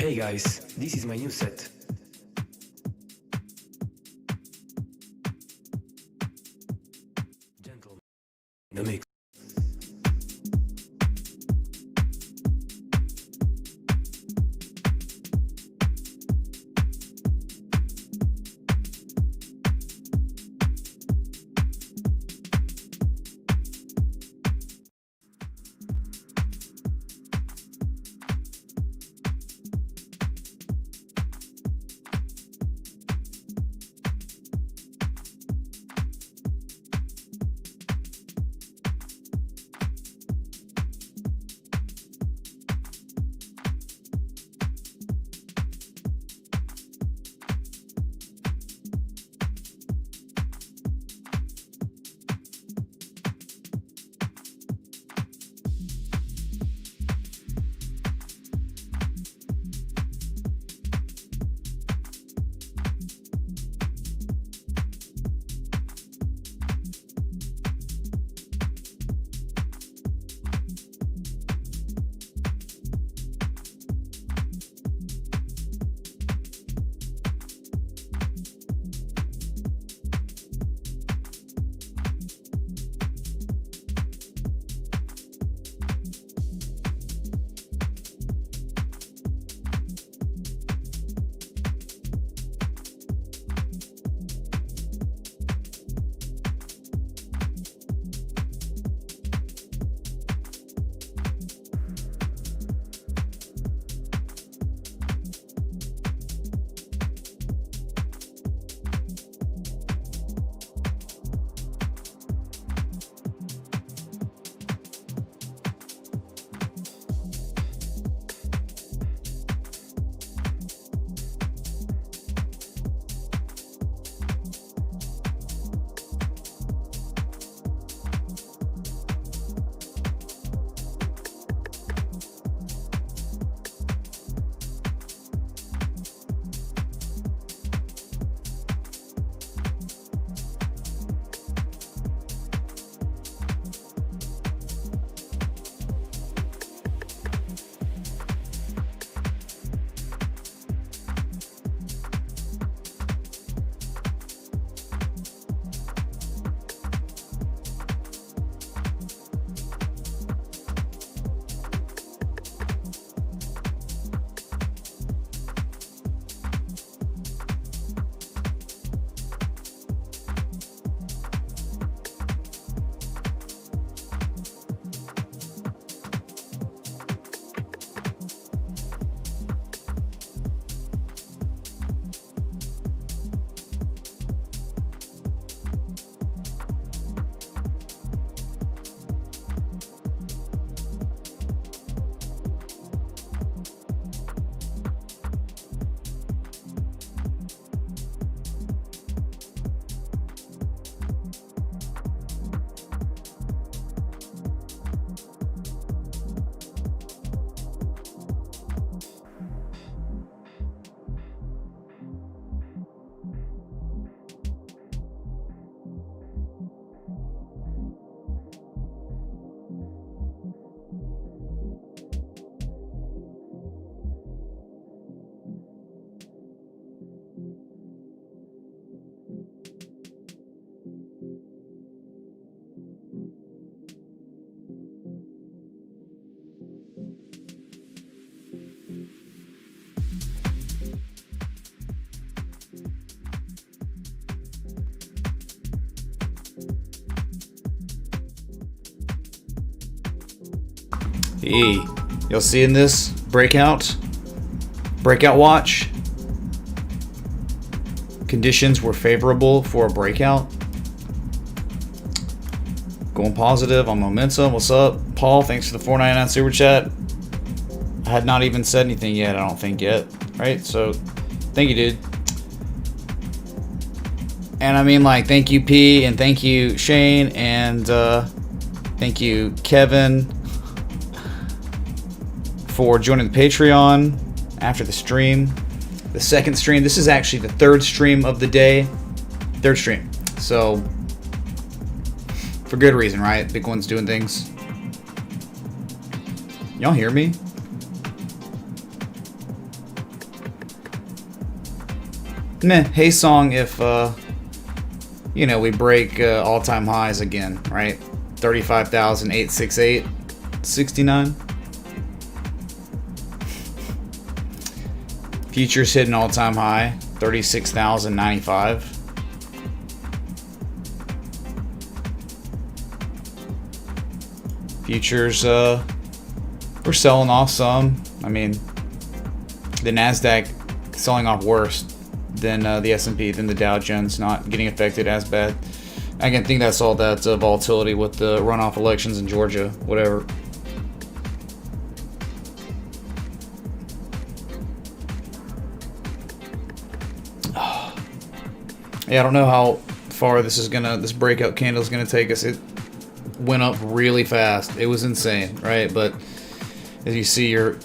Hey guys, this is my new set. Gentlemen, the mix. Hey, y'all seeing this? Breakout watch. Conditions were favorable for a breakout. Going positive on momentum. What's up? Paul, thanks for the $4.99 super chat. I had not even said anything yet, I don't think yet. Right? So, thank you, dude. And I mean, like, thank you, P, and thank you, Shane, and thank you, Kevin, for joining the Patreon after the stream. The second stream. This is actually the third stream of the day. Third stream. So, for good reason, right? Big one's doing things. Y'all hear me? Meh, hey song if, you know, we break all-time highs again, right? 35,868, 69. Futures hit an all-time high, 36,095. Futures, we're selling off some. I mean, the NASDAQ selling off worse than the S&P, than the Dow Jones, not getting affected as bad. I can think that's all that volatility with the runoff elections in Georgia, whatever. Yeah, I don't know how far this breakout candle is gonna take us. It went up really fast. It was insane, right? But as you see, you're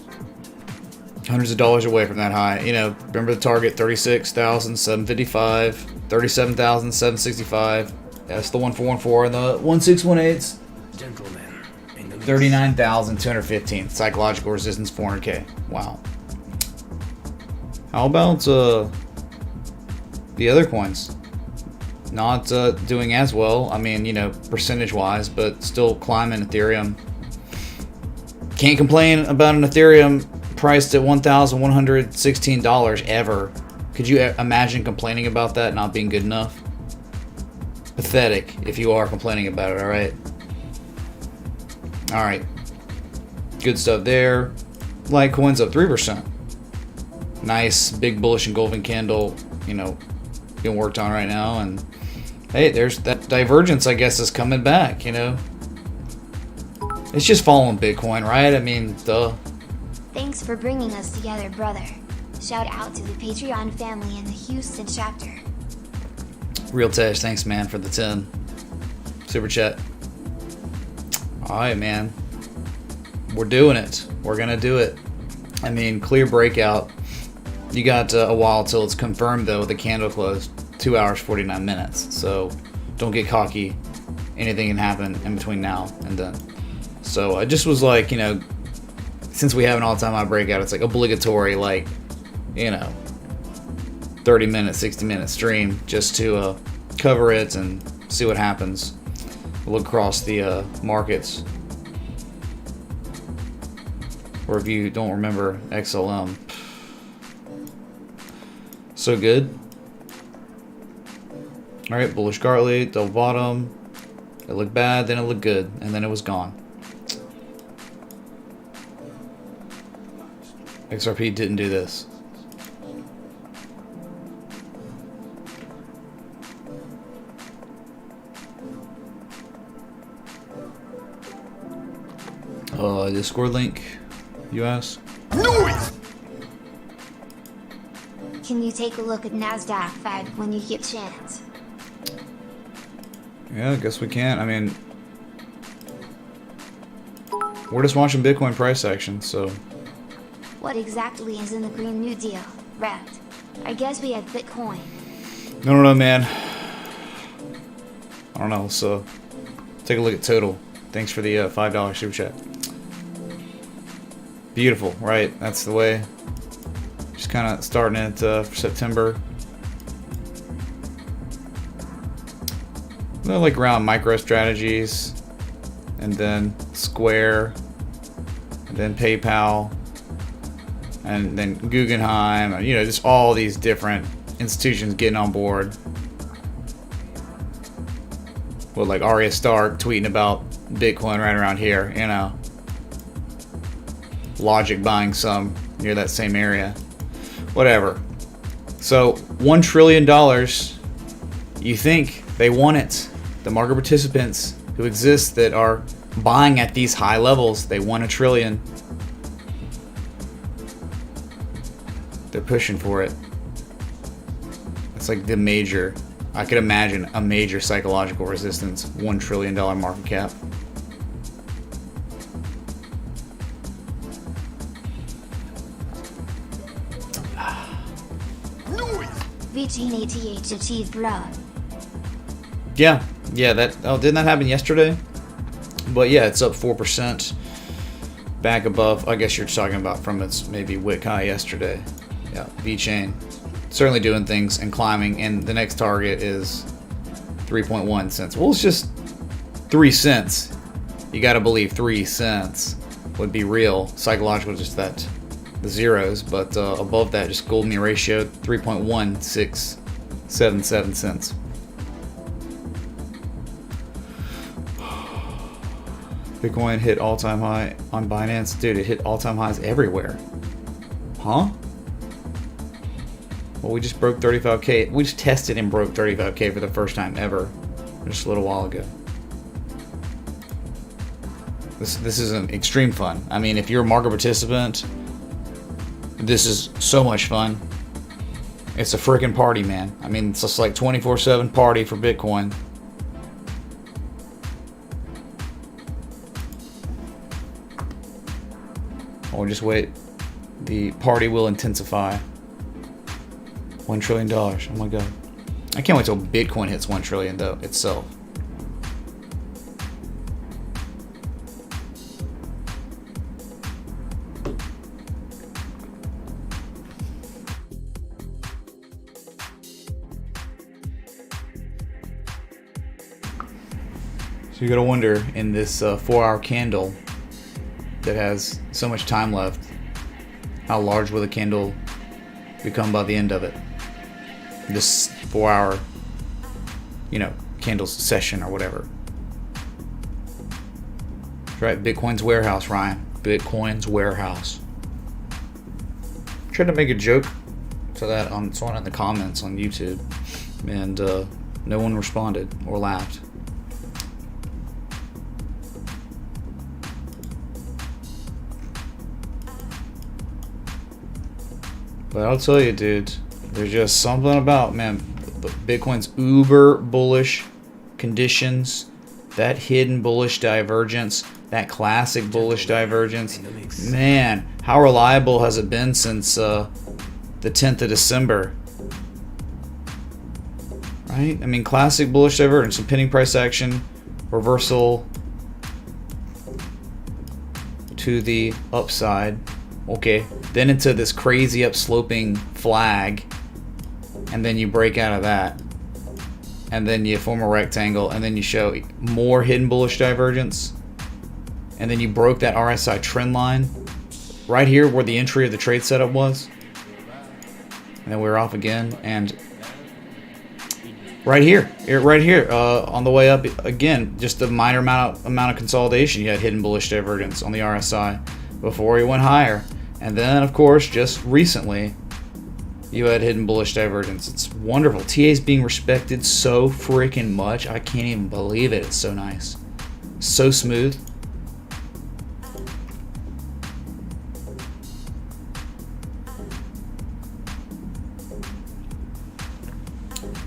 hundreds of dollars away from that high. You know, remember the target, 36,755, 37,765. That's the 1414 and the 1618s. Gentlemen, in the mix. 39,215. Psychological resistance 400k. Wow. How about the other coins? Not doing as well. I mean, you know, percentage wise, but still climbing. Ethereum. Can't complain about an Ethereum priced at $1,116 ever. Could you imagine complaining about that not being good enough? Pathetic if you are complaining about it, alright? Alright. Good stuff there. Litecoin's up 3%. Nice, big bullish engulfing candle, you know, being worked on right now. And hey, there's that divergence, I guess, is coming back, you know? It's just following Bitcoin, right? I mean, duh. Thanks for bringing us together, brother. Shout out to the Patreon family in the Houston chapter. Real Tesh, thanks, man, for the 10. Super chat. Alright, man. We're doing it. We're gonna do it. I mean, clear breakout. You got a while till it's confirmed, though, with the candle closed. 2 hours, 49 minutes. So, don't get cocky. Anything can happen in between now and then. So, I just was like, you know, since we have an all-time high breakout, it's like obligatory, like, you know, 30-minute, 60-minute stream just to cover it and see what happens. Look across the markets. Or if you don't remember XLM. So good. Alright, bullish Gartley, double bottom. It looked bad, then it looked good, and then it was gone. XRP didn't do this. Discord link, you ask? Can you take a look at NASDAQ Fed when you get chance? Yeah, I guess we can. I mean, we're just watching Bitcoin price action, so. What exactly is in the Green New Deal, Wrapped? I guess we have Bitcoin. I don't know, man. I don't know, so take a look at total. Thanks for the $5 super chat. Beautiful, right? That's the way. Just kind of starting it for September. They're like around micro strategies, and then Square, and then PayPal, and then Guggenheim. You know, just all these different institutions getting on board. With like Arya Stark tweeting about Bitcoin right around here, you know. Logic buying some near that same area. Whatever. So, $1 trillion. You think they want it. The market participants who exist that are buying at these high levels, they want $1 trillion. They're pushing for it. It's like the major, I could imagine a major psychological resistance. $1 trillion market cap. VChain ATH achieved bro. Yeah, that, didn't that happen yesterday? But yeah, it's up 4%. Back above, I guess you're talking about from its maybe wick high yesterday. Yeah, VChain. certainly doing things and climbing, and the next target is 3.1 cents. Well, it's just 3 cents. You got to believe 3 cents would be real. Psychological, just that the zeros, but above that, just gold mean ratio 3.1677 cents. Bitcoin hit all-time high on Binance. Dude, it hit all-time highs everywhere. Huh? Well, we just broke 35K. We just tested and broke 35K for the first time ever just a little while ago. This is an extreme fun. I mean, if you're a market participant, this is so much fun. It's a freaking party, man. I mean, it's just like 24/7 party for Bitcoin. Oh, just wait. The party will intensify. $1 trillion. Oh my god. I can't wait till Bitcoin hits 1 trillion though itself. So you gotta wonder, in this 4-hour candle that has so much time left, how large will the candle become by the end of it? This 4-hour, candle session or whatever. That's right, Bitcoin's warehouse, Ryan. Bitcoin's warehouse. Tried to make a joke to that on someone in the comments on YouTube, and no one responded or laughed. But I'll tell you, dude, there's just something about, man, Bitcoin's uber bullish conditions, that hidden bullish divergence, that classic bullish divergence. Man, how reliable has it been since the 10th of December? Right? I mean, classic bullish divergence, some pending price action, reversal to the upside. Okay, then into this crazy upsloping flag, and then you break out of that, and then you form a rectangle, and then you show more hidden bullish divergence, and then you broke that RSI trend line right here where the entry of the trade setup was, and then we're off again, and right here on the way up again, just a minor amount of consolidation. You had hidden bullish divergence on the RSI before you went higher. And then, of course, just recently, you had hidden bullish divergence. It's wonderful. TA is being respected so freaking much. I can't even believe it. It's so nice. So smooth.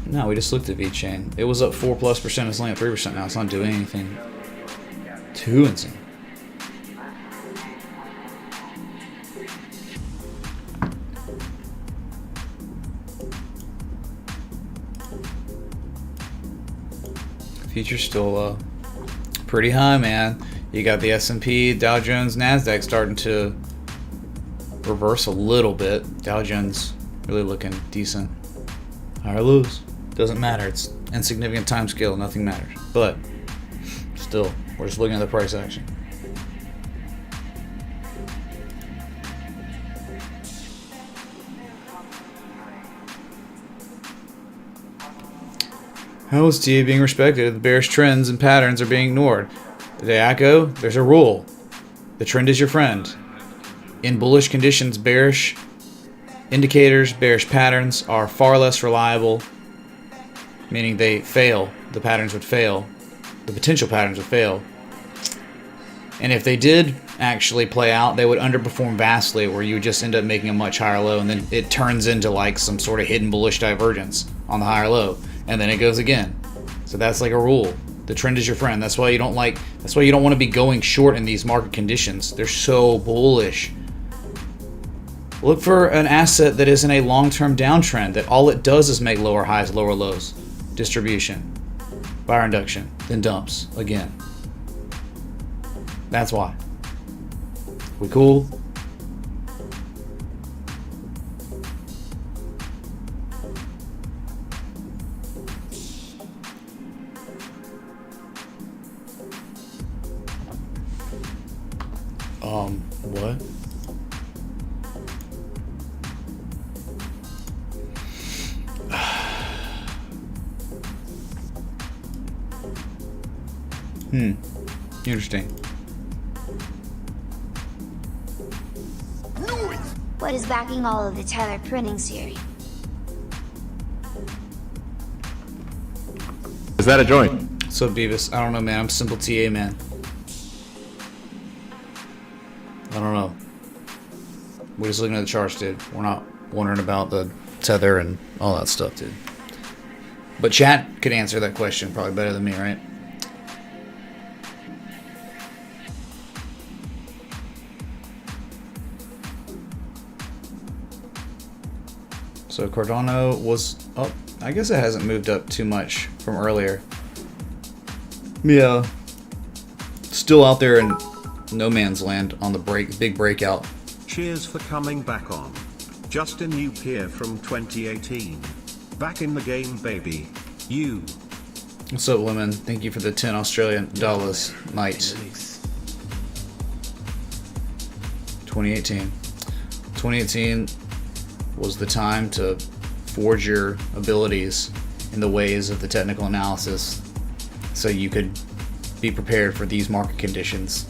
No, we just looked at VeChain. It was up 4+%. It's only at 3% now. It's not doing anything too insane. Future's still pretty high, man. You got the S&P, Dow Jones, NASDAQ starting to reverse a little bit. Dow Jones really looking decent. High or lows, doesn't matter. It's insignificant time scale, nothing matters. But still, we're just looking at the price action. How is TA being respected? The bearish trends and patterns are being ignored. The ACO, there's a rule. The trend is your friend. In bullish conditions, bearish indicators, bearish patterns are far less reliable, meaning they fail. The patterns would fail. The potential patterns would fail. And if they did actually play out, they would underperform vastly, where you would just end up making a much higher low, and then it turns into like some sort of hidden bullish divergence on the higher low. And then it goes again. So that's like a rule. The trend is your friend. That's why you don't want to be going short in these market conditions. They're so bullish. Look for an asset that is in a long-term downtrend, that all it does is make lower highs, lower lows. Distribution. Buyer induction. Then dumps again. That's why. We cool? What? Interesting. What is backing all of the Tether printing series? Is that a joint? So Beavis, I don't know, man. I'm simple TA, man. I don't know. We're just looking at the charts, dude. We're not wondering about the Tether and all that stuff, dude. But chat could answer that question probably better than me, right? So Cardano was up. I guess it hasn't moved up too much from earlier. Yeah. Still out there in no man's land on the big breakout. Cheers for coming back on. Just a new peer from 2018. Back in the game, baby. You. What's up, Lemon? Thank you for the 10 Australian dollars, mate. 2018. 2018 was the time to forge your abilities in the ways of the technical analysis so you could be prepared for these market conditions.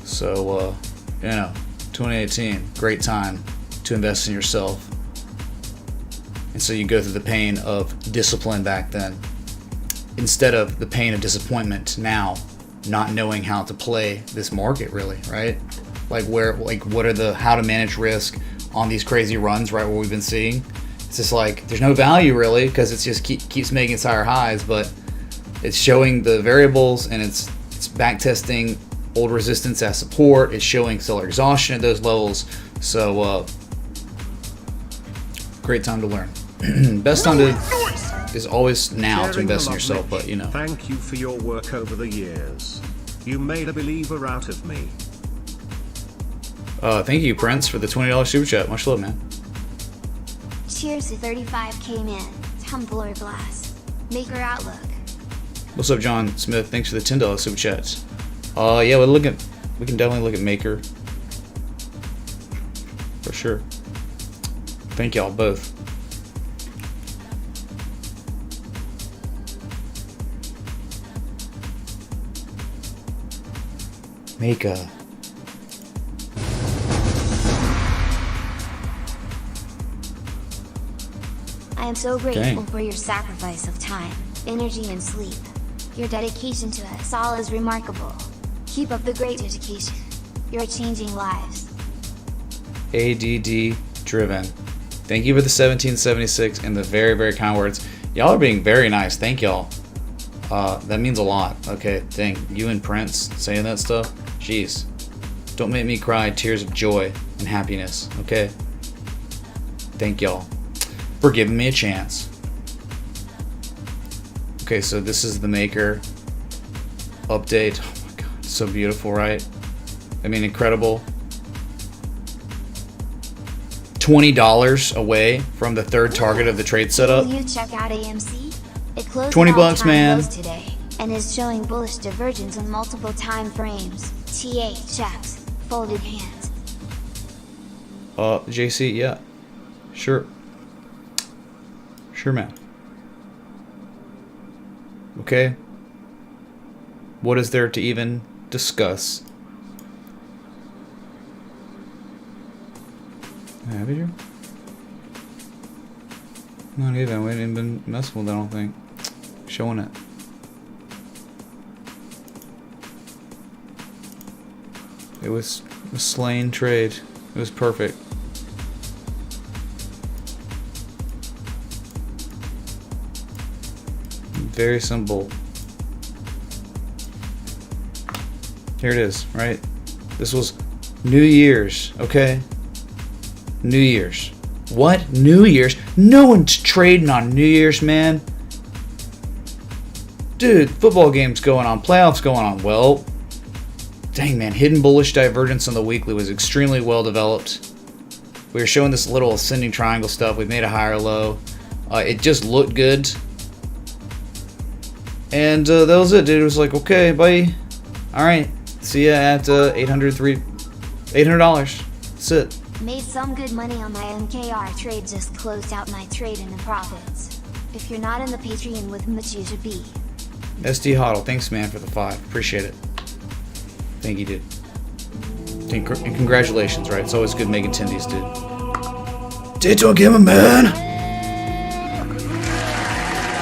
So, 2018, great time to invest in yourself. And so you go through the pain of discipline back then, instead of the pain of disappointment now, not knowing how to play this market really, right? What are how to manage risk on these crazy runs, right? What we've been seeing. It's just like, there's no value really, because it's just keeps making its higher highs, but it's showing the variables and it's back testing old resistance as support. It's showing seller exhaustion at those levels. So, great time to learn. Best time is always now to invest in yourself, but Thank you for your work over the years. You made a believer out of me. Thank you, Prince, for the $20 super chat. Much love, man. Cheers to 35k man. Tumbler Blast. Maker Outlook. What's up, John Smith? Thanks for the $10 super chats. Yeah, we can definitely look at Maker. For sure. Thank y'all both. Maker. I am so grateful for your sacrifice of time, energy, and sleep. Your dedication to us all is remarkable. Keep up the great education. You're changing lives. ADD driven. Thank you for the 1776 and the very, very kind words. Y'all are being very nice. Thank y'all. That means a lot. Okay, dang. You and Prince saying that stuff? Jeez. Don't make me cry tears of joy and happiness, okay? Thank y'all for giving me a chance. Okay, so this is the Maker update. Oh my god, it's so beautiful, right? I mean, incredible. $20 away from the third target of the trade setup. Will you check out AMC? It closed 20 at bucks, all-time man. lows today and is showing bullish divergence on multiple time frames. TA checks, folded hands. JC, yeah. Sure. Sure, man. Okay. What is there to even discuss? Have you? Not even. We ain't even been messing with it, I don't think. Showing it. It was a slain trade. It was perfect. Very simple. Here it is, right? This was New Year's, okay? New Year's. What? New Year's? No one's trading on New Year's, man. Dude, football games going on, playoffs going on. Well, dang, man, hidden bullish divergence on the weekly was extremely well developed. We were showing this little ascending triangle stuff. We made a higher low. It just looked good. And that was it, dude. It was like, okay, bye. All right, see ya at 803 $800. That's it. Made some good money on my MKR trade, just closed out my trade in the profits. If you're not in the Patreon with Mitch, you should be. SD Hoddle, thanks man for the 5. Appreciate it. Thank you, dude. And congratulations, right? It's always good making tendies, dude. Daytona Gamer, man!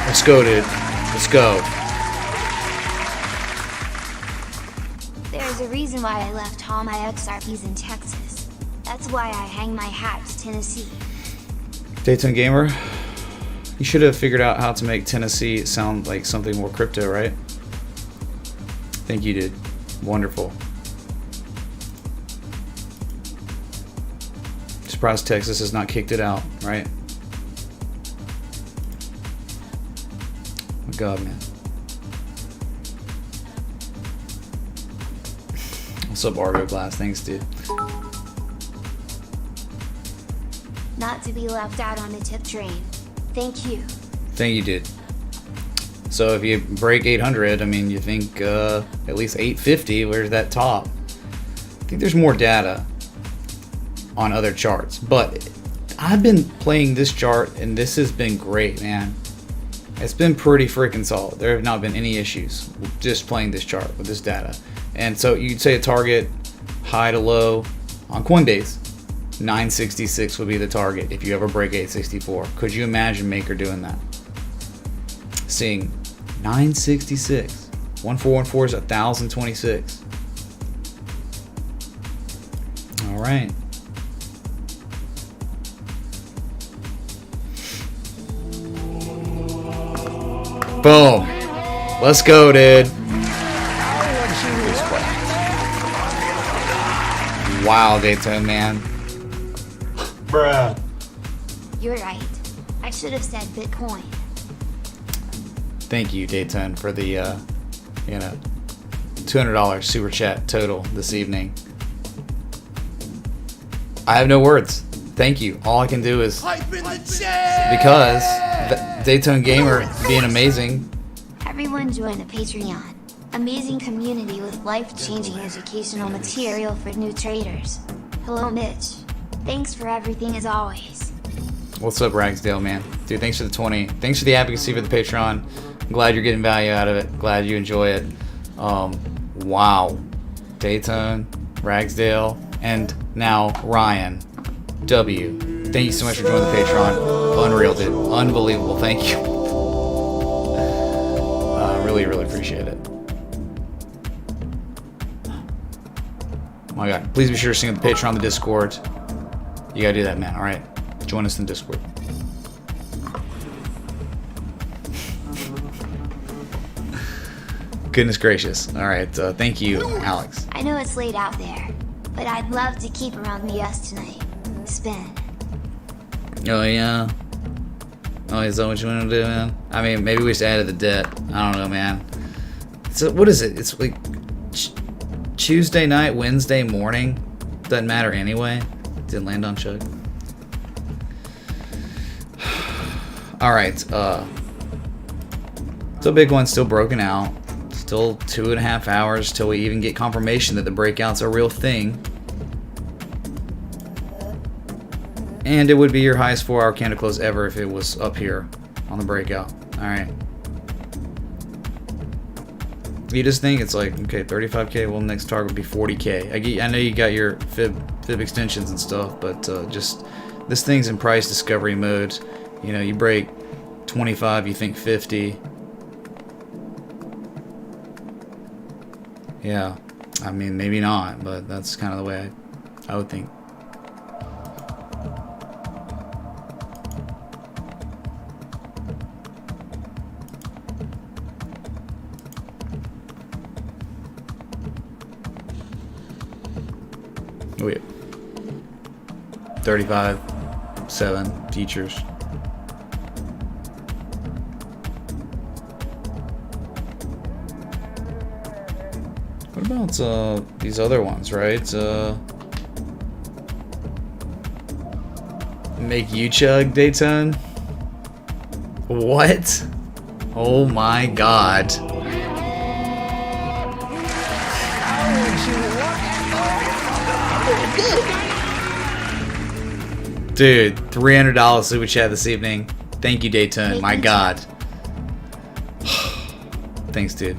Let's go, dude. Let's go. There's a reason why I left all my XRPs in Texas. That's why I hang my hat to Tennessee. Daytona Gamer, you should have figured out how to make Tennessee sound like something more crypto, right? Thank you, dude. Wonderful. Surprised Texas has not kicked it out, right? Oh God, man. What's up, Argo Glass? Thanks, dude. Not to be left out on the tip train. Thank you. Thank you, dude. So if you break 800, I mean, you think at least 850, where's that top? I think there's more data on other charts, but I've been playing this chart and this has been great, man. It's been pretty freaking solid. There have not been any issues with just playing this chart with this data. And so you'd say a target high to low on Coinbase, 966 would be the target if you ever break 864. Could you imagine Maker doing that? Seeing 966. 1414 is 1026. All right. Boom. Let's go, dude. Wow, Daytona, man. Bruh. You're right. I should have said Bitcoin. Thank you, Daytona, for the, $200 super chat total this evening. I have no words. Thank you. All I can do is because Daytona Gamer being amazing. Everyone join the Patreon. Amazing community with life-changing educational material for new traders. Hello, Mitch. Thanks for everything as always. What's up, Ragsdale, man? Dude, thanks for the 20. Thanks for the advocacy for the Patreon. I'm glad you're getting value out of it. Glad you enjoy it. Wow. Daytona, Ragsdale, and now Ryan W. Thank you so much for joining the Patreon. Unreal, dude. Unbelievable. Thank you. Really, really appreciate it. Oh my God. Please be sure to sing at the Patreon, the Discord. You gotta do that, man. All right. Join us in Discord. Goodness gracious. All right. Thank you, Alex. I know it's late out there, but I'd love to keep around the US tonight. Spin. Oh, yeah. Oh, is that what you want to do, man? I mean, maybe we just added the debt. I don't know, man. So, what is it? It's like Tuesday night, Wednesday morning. Doesn't matter anyway. Didn't land on Chug. All right. So Bitcoin's still broken out. Still 2.5 hours till we even get confirmation that the breakout's a real thing. And it would be your highest 4-hour candle close ever if it was up here on the breakout. Alright. You just think it's like, okay, 35K, well, next target would be 40K. I know you got your fib extensions and stuff, but just this thing's in price discovery mode. You know, you break 25, you think 50. Yeah. I mean, maybe not, but that's kind of the way I would think. Oh, yeah. 35.7 features. What about these other ones, right? Make you chug, Daytona? What? Oh my God. Dude, $300 super chat this evening. Thank you, Dayton. My God. Thanks, dude.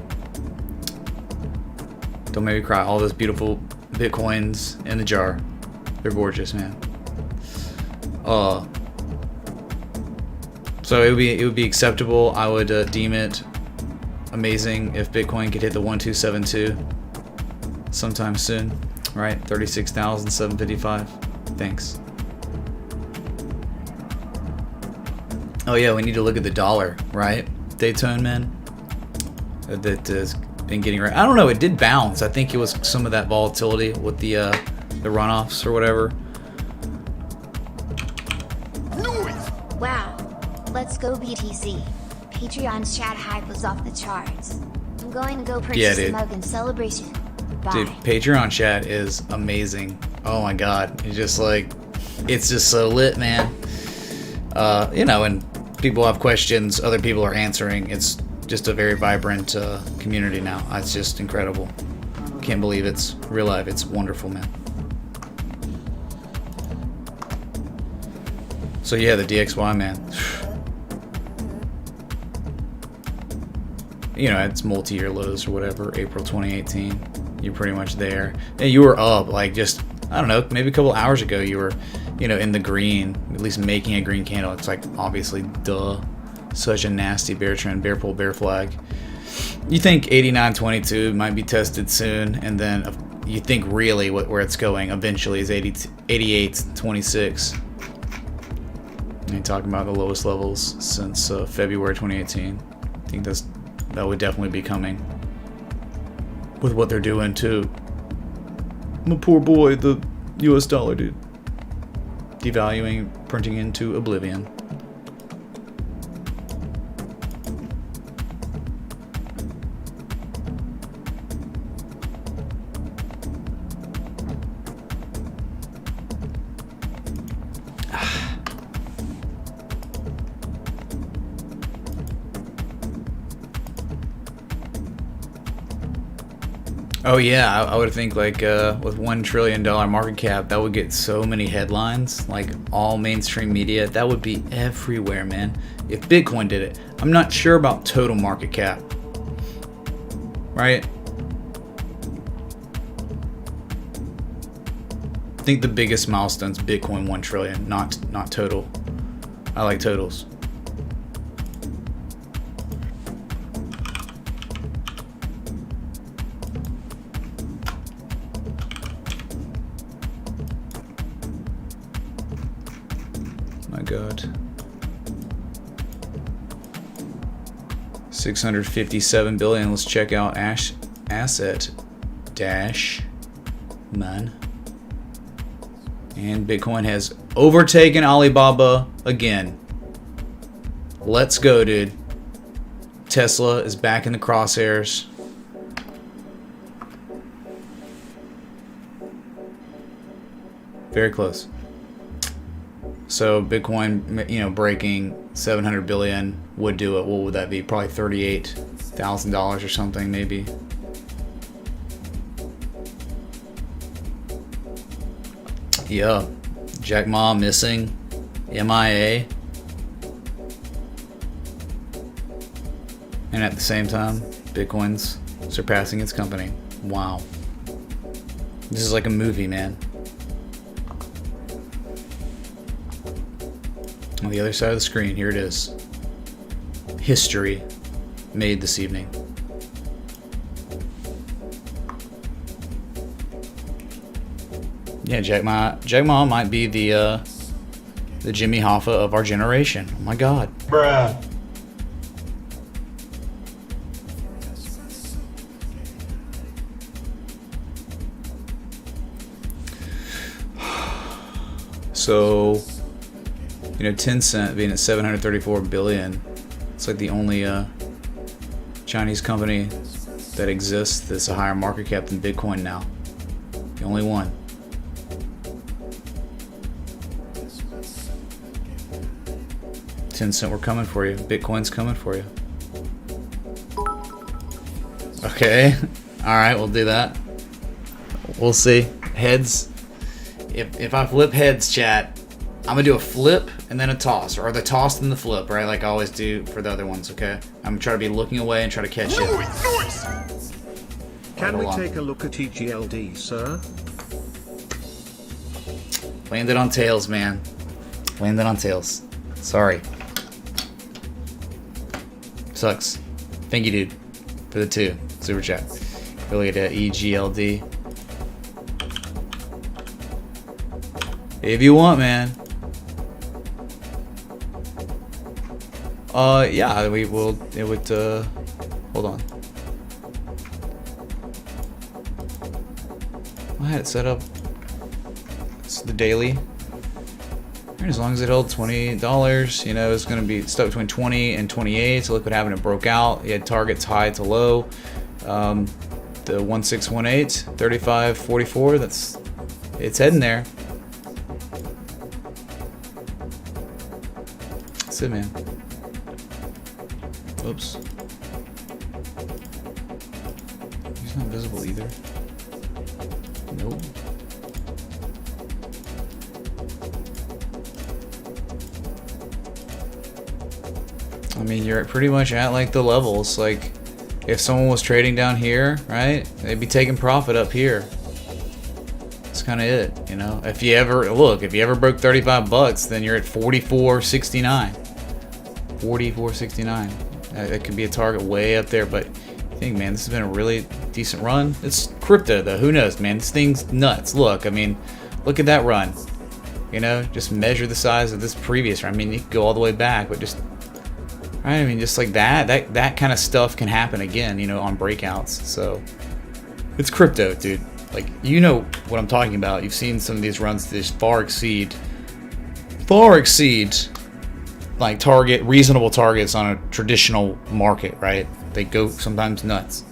Don't make me cry. All those beautiful Bitcoins in the jar. They're gorgeous, man. So it would be acceptable. I would deem it amazing if Bitcoin could hit the 1272 sometime soon, right? 36,755. Thanks. Oh yeah, we need to look at the dollar, right? Daytone, man. That has been getting right. I don't know. It did bounce. I think it was some of that volatility with the runoffs or whatever. Wow. Let's go BTC. Patreon's chat hype was off the charts. I'm going to go purchase a mug in celebration. Bye. Dude, Patreon chat is amazing. Oh my God. It's just like, it's just so lit, man. You know, and people have questions, other people are answering. It's just a very vibrant community now. It's just incredible. Can't believe it's real life. It's wonderful, man. So yeah, the DXY, man. You know, it's multi-year lows or whatever. April 2018. You're pretty much there. And you were up, like, just, I don't know, maybe a couple hours ago you were, you know, in the green, at least making a green candle. It's like, obviously, duh. Such a nasty bear trend, bear pull, bear flag. You think 89.22 might be tested soon, and then you think really where it's going eventually is 88.26. You're talking about the lowest levels since February 2018. I think that would definitely be coming with what they're doing too. My poor boy, the US dollar, dude. Devaluing, printing into oblivion. Oh yeah, I would think like with $1 trillion market cap, that would get so many headlines, like all mainstream media. That would be everywhere, man. If Bitcoin did it. I'm not sure about total market cap, right? I think the biggest milestone's Bitcoin 1 trillion, not total. I like totals. God. 657 billion. Let's check out asset dash man. And Bitcoin has overtaken Alibaba again. Let's go, dude. Tesla is back in the crosshairs. Very close. So Bitcoin, you know, breaking 700 billion would do it. What would that be? Probably $38,000 or something, maybe. Yeah, Jack Ma missing, MIA, and at the same time, Bitcoin's surpassing its company. Wow, this is like a movie, man. On the other side of the screen, here it is. History made this evening. Yeah, Jack Ma might be the Jimmy Hoffa of our generation. Oh my God. Bruh. So, you know, Tencent being at 734 billion, it's like the only Chinese company that exists that's a higher market cap than Bitcoin now. The only one. Tencent, we're coming for you. Bitcoin's coming for you. Okay. All right, we'll do that. We'll see. Heads. if I flip heads, chat, I'm gonna do a flip and then a toss, or the toss and the flip, right? Like I always do for the other ones. Okay. I'm gonna try to be looking away and try to catch you. Can we take a look at EGLD, sir? Landed on tails, man. Landed on tails. Sorry. Sucks. Thank you, dude, for the 2 super chat. Really at EGLD. If you want, man. Yeah, we will. It would. Hold on. I had it set up. It's the daily. And as long as it held $20, you know, it's going to be stuck between 20 and 28. So look what happened. It broke out. You had targets high to low. The 1618, 35.44. It's heading there. That's it, man. Oops. He's not visible either. Nope. I mean, you're pretty much at like the levels. Like, if someone was trading down here, right, they'd be taking profit up here. That's kind of it, you know. If you ever broke 35 bucks, then you're at 44.69. 44.69. That could be a target way up there, but I think, man, this has been a really decent run. It's crypto, though. Who knows, man? This thing's nuts. Look, I mean, look at that run. You know, just measure the size of this previous run. I mean, you could go all the way back, but just, right? I mean, just like that kind of stuff can happen again, you know, on breakouts. So it's crypto, dude. Like, you know what I'm talking about. You've seen some of these runs that just far exceed like reasonable targets on a traditional market, right? They go sometimes nuts.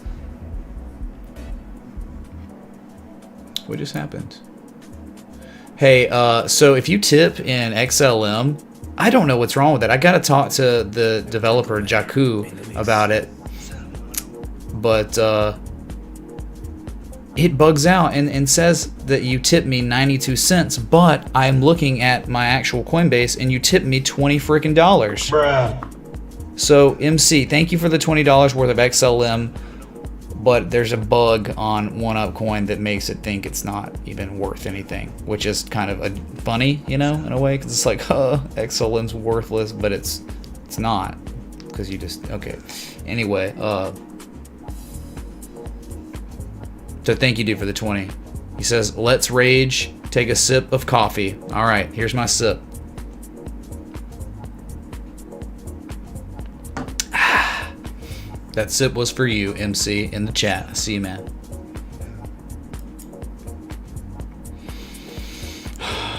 What just happened? Hey, so if you tip in XLM, I don't know what's wrong with it. I gotta talk to the developer Jakku about it, but it bugs out and says that you tipped me 92 cents, but I'm looking at my actual Coinbase and you tipped me $20 freaking. Bruh. So MC, thank you for the $20 worth of XLM, but there's a bug on OneUpCoin that makes it think it's not even worth anything, which is kind of funny, you know, in a way, because it's like, XLM's worthless, but it's not, because you just, okay. Anyway, so thank you, dude, for the 20. He says, let's rage, take a sip of coffee. All right, here's my sip. That sip was for you, MC, in the chat. I see you, man.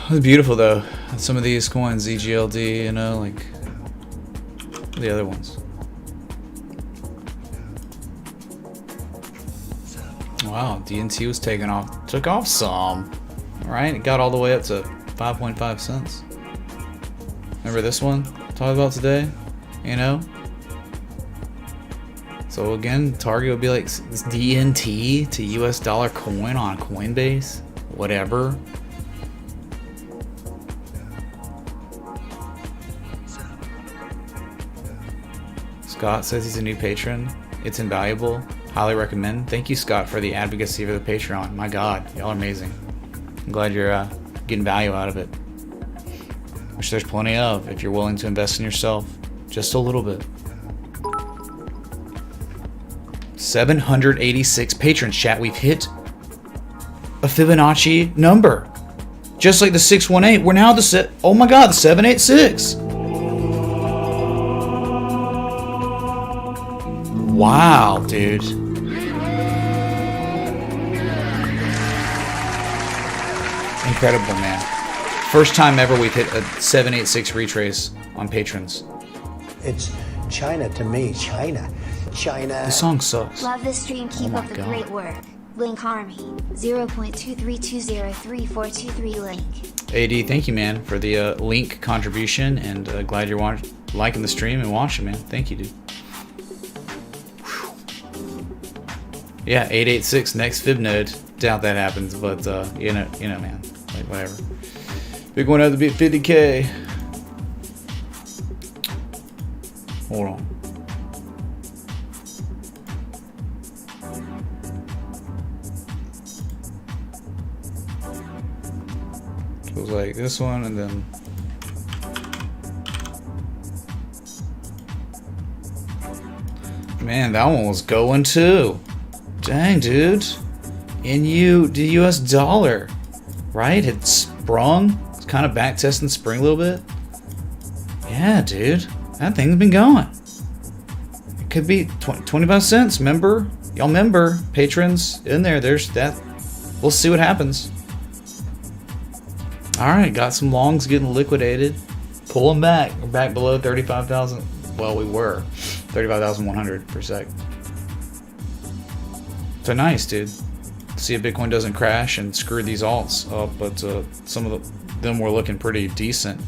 It's beautiful, though. Some of these coins, EGLD, you know, like the other ones. Wow, DNT was taking off. Took off some. Alright, it got all the way up to 5.5 cents. Remember this one? Talked about today? You know? So again, target would be like this DNT to US dollar coin on Coinbase. Whatever. Scott says he's a new patron. It's invaluable. Highly recommend. Thank you, Scott, for the advocacy for the Patreon. My God, y'all are amazing. I'm glad you're getting value out of it. Which there's plenty of if you're willing to invest in yourself. Just a little bit. 786 patrons, chat. We've hit a Fibonacci number. Just like the 618, we're now the oh my God, the 786. Wow, dude. Incredible, man. First time ever we've hit a 786 retrace on patrons. It's China to me, China. This song sucks. Love this stream. Keep up the great work. Link Army 0.23203423 link. AD, thank you, man, for the link contribution, and glad you're liking the stream and watching, man. Thank you, dude. Whew. Yeah, 886 next fib node. Doubt that happens, but you know, man. whatever. Big one had to be 50K. Hold on. It was like this one and then man, that one was going too. Dang, dude. The US dollar, right? It sprung. It's kind of back testing spring a little bit. Yeah, dude. That thing's been going. It could be 25 cents, remember? Y'all remember, patrons in there, there's that. We'll see what happens. Alright, got some longs getting liquidated. Pull them back. We're back below 35,000. Well, we were. 35,100 per sec. So nice, dude. See if Bitcoin doesn't crash and screw these alts up, but some of them were looking pretty decent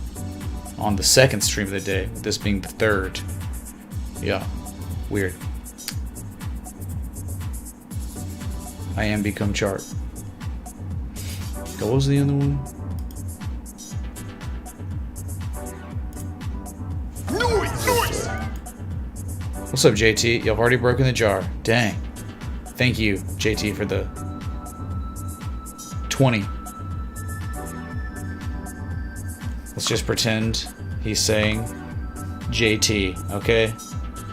on the second stream of the day, with this being the third. Yeah, weird. I am become chart. What was the other one? What's up, JT? You've already broken the jar. Dang. Thank you, JT, for the 20. Let's just pretend he's saying JT, okay?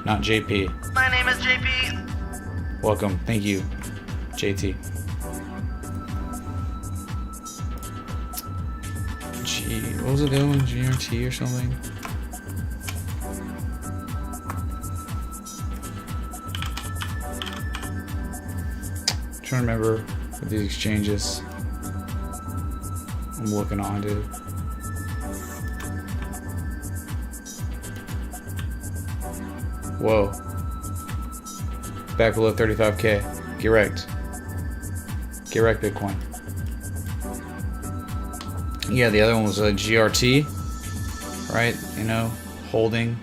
Not JP. My name is JP. Welcome. Thank you, JT. What was it doing? GRT or something? Trying to remember what these exchanges I'm looking on, dude. Whoa. Back below 35K. Get wrecked. Get wrecked, Bitcoin. Yeah, the other one was a GRT, right? You know, holding.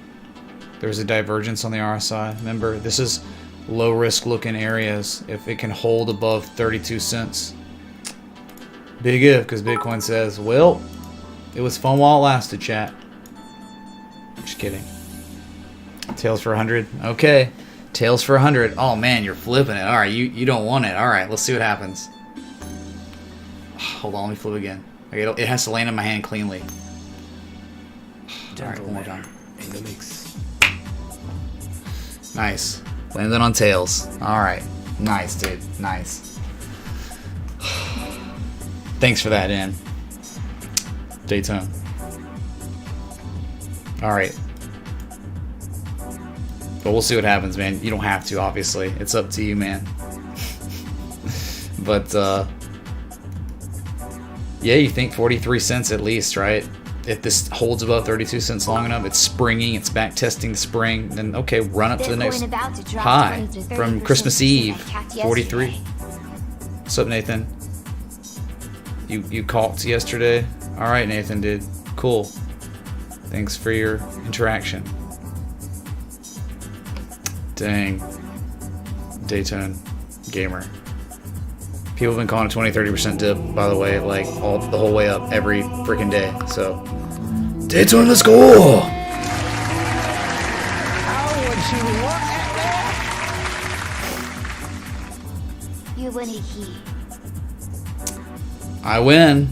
There was a divergence on the RSI. Remember, this is low risk looking areas if it can hold above 32 cents. Big if, because Bitcoin says, well, it was fun while it lasted, chat. Just kidding. Tails for 100. Okay. Tails for 100. Oh man, you're flipping it. Alright, you don't want it. Alright, let's see what happens. Hold on, let me flip again. Okay, it has to land in my hand cleanly. Alright, one more time. In the mix. Nice. Landed on tails. Alright. Nice, dude. Nice. Thanks for that, in. Daytona. Alright. But we'll see what happens, man. You don't have to, obviously. It's up to you, man. But, yeah, you think 43 cents at least, right? If this holds above 32 cents long enough, it's springing, it's back testing the spring, then okay, run up to the next high from Christmas Eve, 43. What's up, Nathan? You caught yesterday? Alright, Nathan, dude. Cool. Thanks for your interaction. Dang. Daytona gamer. People have been calling it 20-30% dip, by the way, like the whole way up every freaking day. So, Daytona, let's go! You win a key. I win.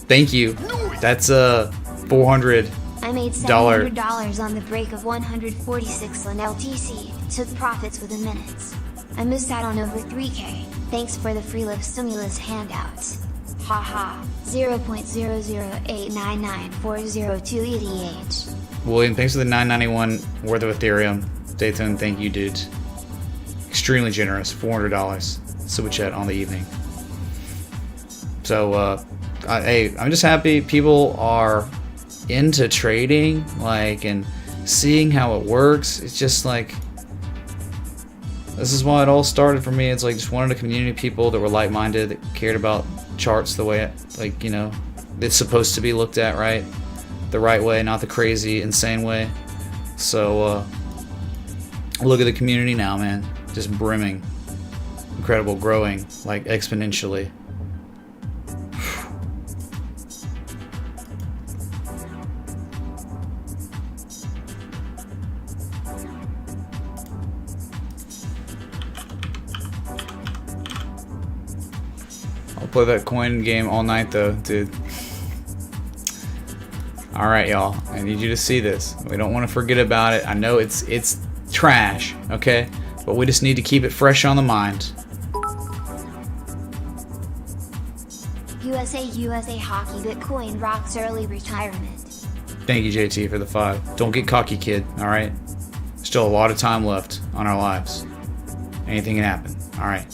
Thank you. That's $400. I made $700 on the break of 146 on LTC. Took profits within minutes. I missed out on over 3K. Thanks for the free lift stimulus handouts. Haha. 0.0089940 ETH. William, thanks for the $9.91 worth of Ethereum. Daytona, thank you, dude. Extremely generous. $400. Super chat on the evening. So, hey, I'm just happy people are into trading, like, and seeing how it works. It's just like, this is why it all started for me. It's like just wanted a community of people that were like-minded, that cared about charts the way it, like, you know, it's supposed to be looked at, right? The right way, not the crazy, insane way. So, look at the community now, man. Just brimming. Incredible, growing, like, exponentially. We'll play that coin game all night though, dude. Alright, y'all. I need you to see this. We don't want to forget about it. I know it's trash, okay? But we just need to keep it fresh on the mind. USA Hockey Bitcoin rocks early retirement. Thank you, JT, for the 5. Don't get cocky, kid, alright? Still a lot of time left on our lives. Anything can happen, alright?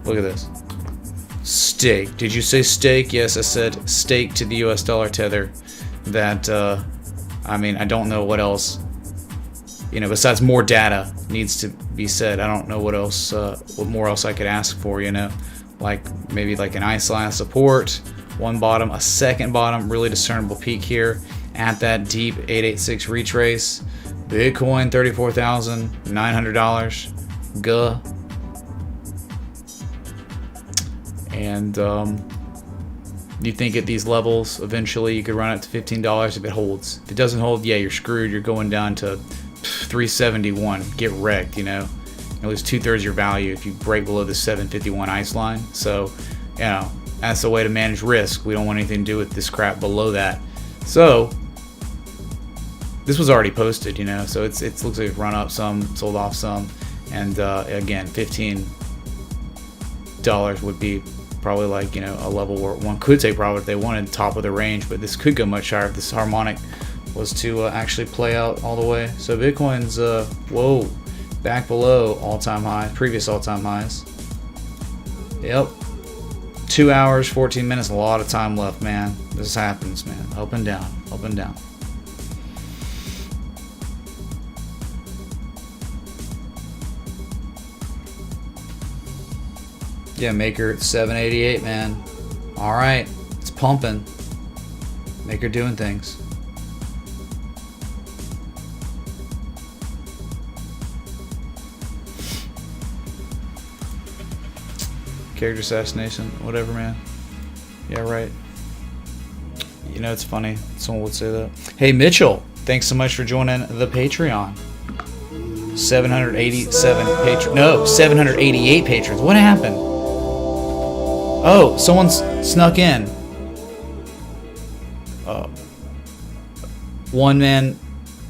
Look at this. Stake. Did you say stake? Yes, I said stake to the US dollar tether. That, I mean, I don't know what else, you know, besides more data needs to be said. I don't know what else, what more else I could ask for, you know? Like, maybe like an ice line support, one bottom, a second bottom, really discernible peak here at that deep 886 retrace. Bitcoin, $34,900. Guh. And you think at these levels eventually you could run it to $15 if it holds. If it doesn't hold, yeah, you're screwed. You're going down to 371. Get wrecked, you know. You lose 2/3 of your value if you break below the 751 ice line. So, you know, that's the way to manage risk. We don't want anything to do with this crap below that. So this was already posted, you know, so it looks like it's run up some, sold off some, and again, $15 would be probably like, you know, a level where one could take profit if they wanted, top of the range, but this could go much higher if this harmonic was to actually play out all the way. So Bitcoin's whoa, back below all-time highs, previous all-time highs. Yep. 2 hours, 14 minutes, a lot of time left, man. This happens, man. Up and down, up and down. Yeah, Maker at 788, man. All right, it's pumping. Maker doing things. Character assassination, whatever, man. Yeah, right. You know, it's funny. Someone would say that. Hey, Mitchell, thanks so much for joining the Patreon. 787 patrons. No, 788 patrons. What happened? Oh, someone's snuck in. One man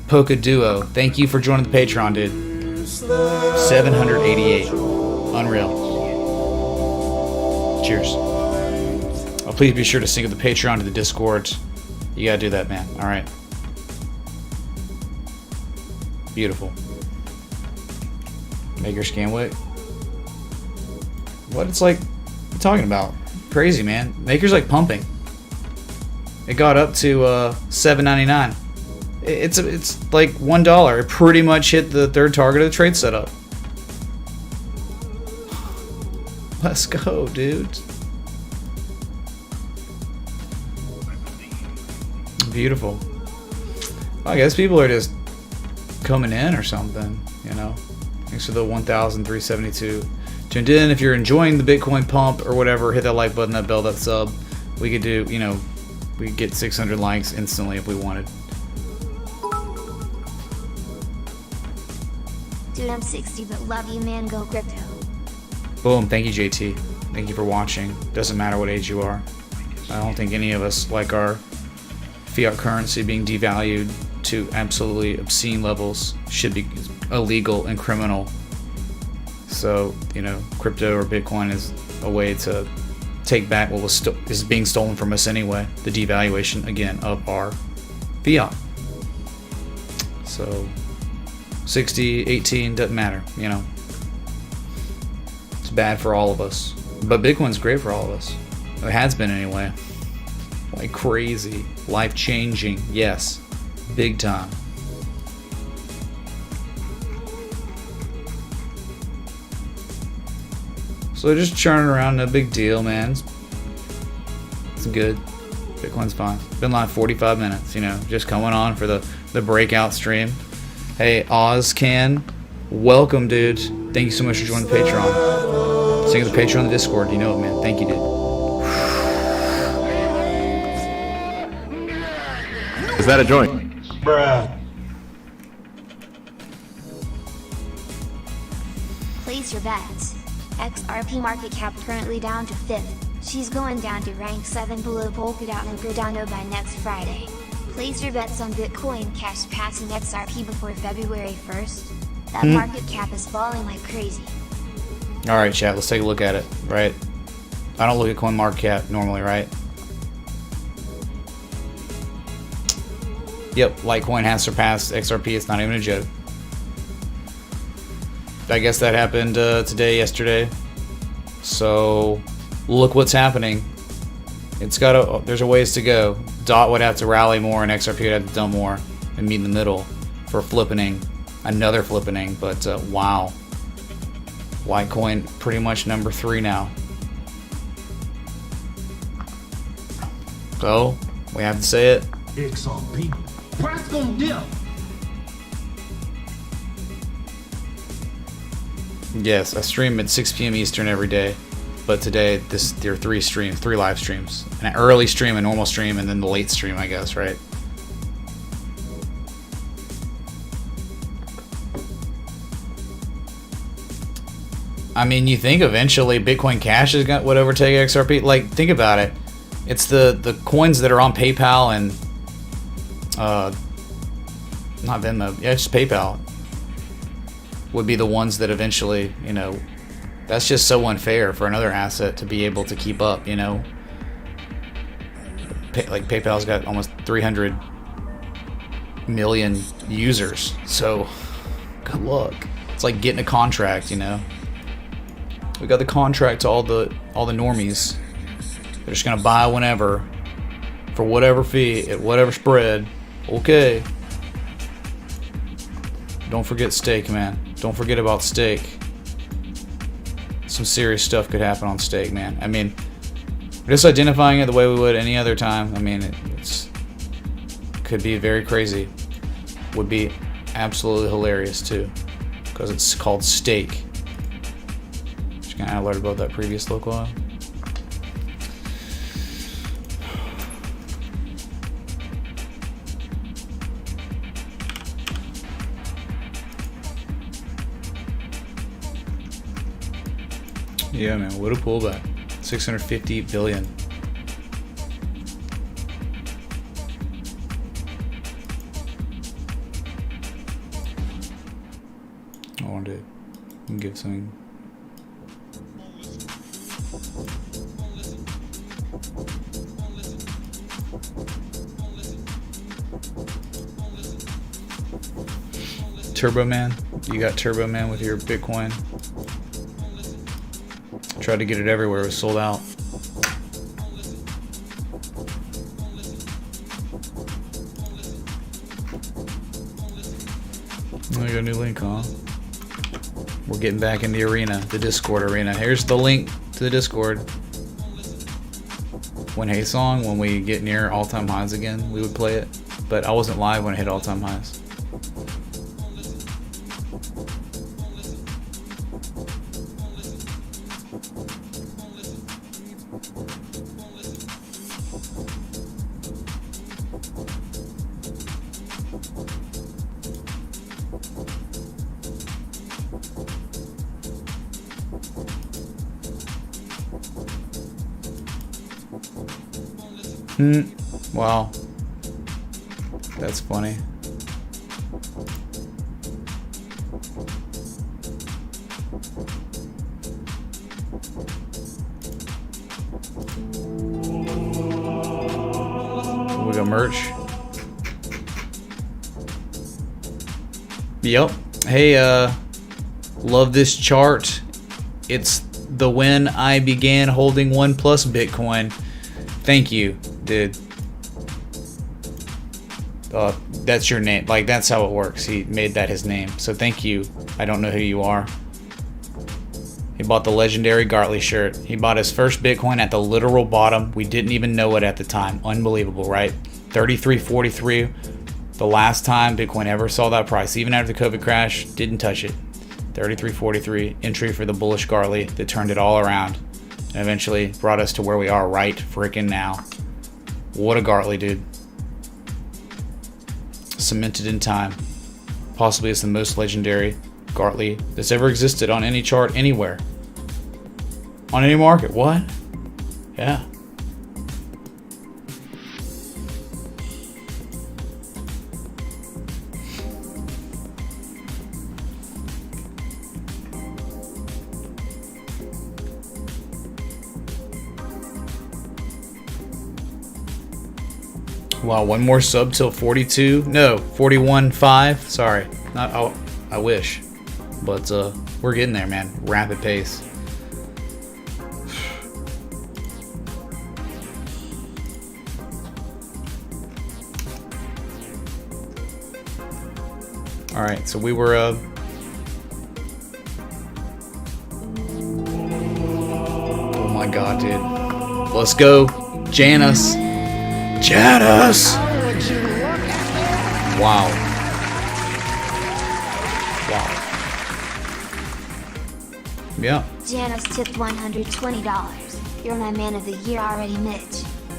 Polka Duo. Thank you for joining the Patreon, dude. 788. Unreal. Cheers. Oh, please be sure to sync up the Patreon to the Discord. You gotta do that, man. Alright. Beautiful. Maker Scanwick. What? It's like, what are you talking about? Crazy, man. Maker's like pumping. It got up to $7.99. It's like $1. It pretty much hit the third target of the trade setup. Let's go, dude. Beautiful. I guess people are just coming in or something, you know. Thanks for the 1,372 tuned in. If you're enjoying the Bitcoin pump or whatever, hit that like button, that bell, that sub. We could do, you know, we could get 600 likes instantly if we wanted. Dude, I'm 60, but love you, man. Go crypto. Boom. Thank you, JT. Thank you for watching. Doesn't matter what age you are. I don't think any of us like our fiat currency being devalued to absolutely obscene levels. Should be illegal and criminal. So, you know, crypto or Bitcoin is a way to take back what was is being stolen from us anyway. The devaluation, again, of our fiat. So, 60, 18, doesn't matter, you know. It's bad for all of us. But Bitcoin's great for all of us. It has been anyway. Like crazy. Life-changing. Yes. Big time. So just churning around, no big deal, man. It's good. Bitcoin's fine. Been live 45 minutes, you know, just coming on for the breakout stream. Hey, Ozcan, welcome, dude. Thank you so much for joining the Patreon. Sing the Patreon on the Discord, you know it, man. Thank you, dude. Is that a joint? Bruh. Place your bets. XRP market cap currently down to 5th. She's going down to rank 7 below Polkadot and Cardano by next Friday. Place your bets on Bitcoin Cash passing XRP before February 1st. That market cap is falling like crazy. Alright, chat, let's take a look at it, right? I don't look at CoinMarketCap normally, right? Yep, Litecoin has surpassed XRP. It's not even a joke. I guess that happened today, yesterday. So look what's happening. There's a ways to go. DOT would have to rally more, and XRP would have to dump more and meet in the middle for flippening, another flippening. But wow, Litecoin pretty much number 3 now. So we have to say it. XRP. Price gon' dip. Yes, I stream at 6 p.m. Eastern every day, but today there are 3 live streams: an early stream, a normal stream, and then the late stream, I guess, right? I mean, you think eventually Bitcoin Cash would overtake XRP? Like, think about it. It's the coins that are on PayPal and not Venmo, yeah, just PayPal would be the ones that eventually, you know, that's just so unfair for another asset to be able to keep up, you know. Like PayPal's got almost 300 million users, so good luck. It's like getting a contract, you know. We got the contract to all the normies. They're just gonna buy whenever, for whatever fee, at whatever spread. Okay. Don't forget stake, man. Don't forget about stake. Some serious stuff could happen on stake, man. I mean, just identifying it the way we would any other time. I mean, it's could be very crazy. Would be absolutely hilarious too, because it's called stake. Just gonna alert about that previous local. Yeah, man, what a pullback. 650 billion. I wanted to give something. Turbo Man, you got Turbo Man with your Bitcoin. Tried to get it everywhere, it was sold out. I got a new link, huh? We're getting back in the arena, the Discord arena. Here's the link to the Discord. When Haysong, when we get near all-time highs again, we would play it. But I wasn't live when it hit all-time highs. Wow. That's funny. We got merch. Yep. Hey, love this chart. It's the when I began holding 1+ Bitcoin. Thank you, dude. That's your name. Like, that's how it works. He made that his name. So thank you. I don't know who you are. He bought the legendary Gartley shirt. He bought his first Bitcoin at the literal bottom. We didn't even know it at the time. Unbelievable, right? 33.43. The last time Bitcoin ever saw that price, even after the COVID crash, didn't touch it. 33.43. Entry for the bullish Gartley that turned it all around and eventually brought us to where we are right freaking now. What a Gartley, dude. Cemented in time. Possibly it's the most legendary Gartley that's ever existed on any chart anywhere. On any market. What? Yeah. Wow, one more sub till 42. No, 41.5. Sorry. Not oh, I wish. But we're getting there, man. Rapid pace. All right, so we were oh my god, dude. Let's go. Janus. Janus! Wow. Wow. Yeah. Janus tipped $120. You're my man of the year already, Mitch.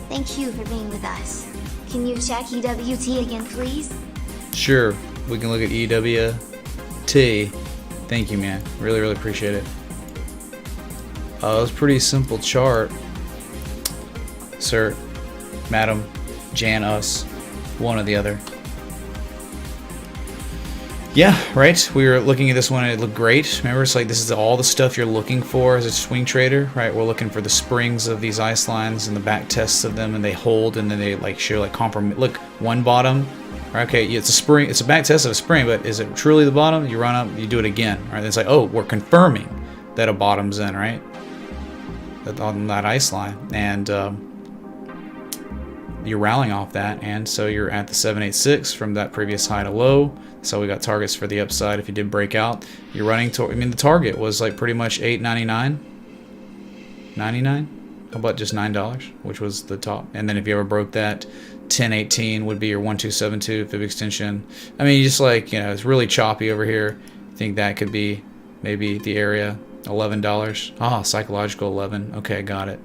Thank you for being with us. Can you check EWT again, please? Sure. We can look at EWT. Thank you, man. Really, really appreciate it. It was a pretty simple chart. Sir, Madam, Jan, us, one or the other. Yeah, right? We were looking at this one and it looked great. Remember, it's like this is all the stuff you're looking for as a swing trader, right? We're looking for the springs of these ice lines and the back tests of them, and they hold and then they like show like compromise. Look, one bottom. Okay, it's a spring, it's a back test of a spring, but is it truly the bottom? You run up, you do it again, right? It's like, oh, we're confirming that a bottom's in, right? On that ice line, and you're rallying off that, and so you're at the 786 from that previous high to low. So we got targets for the upside if you did break out. You're running to, I mean, the target was like pretty much $8.99, $99. How about just $9, which was the top? And then if you ever broke that, 1018 would be your 1272 fib extension. I mean, just like, you know, it's really choppy over here. I think that could be maybe the area. $11. Ah, psychological 11. Okay, got it.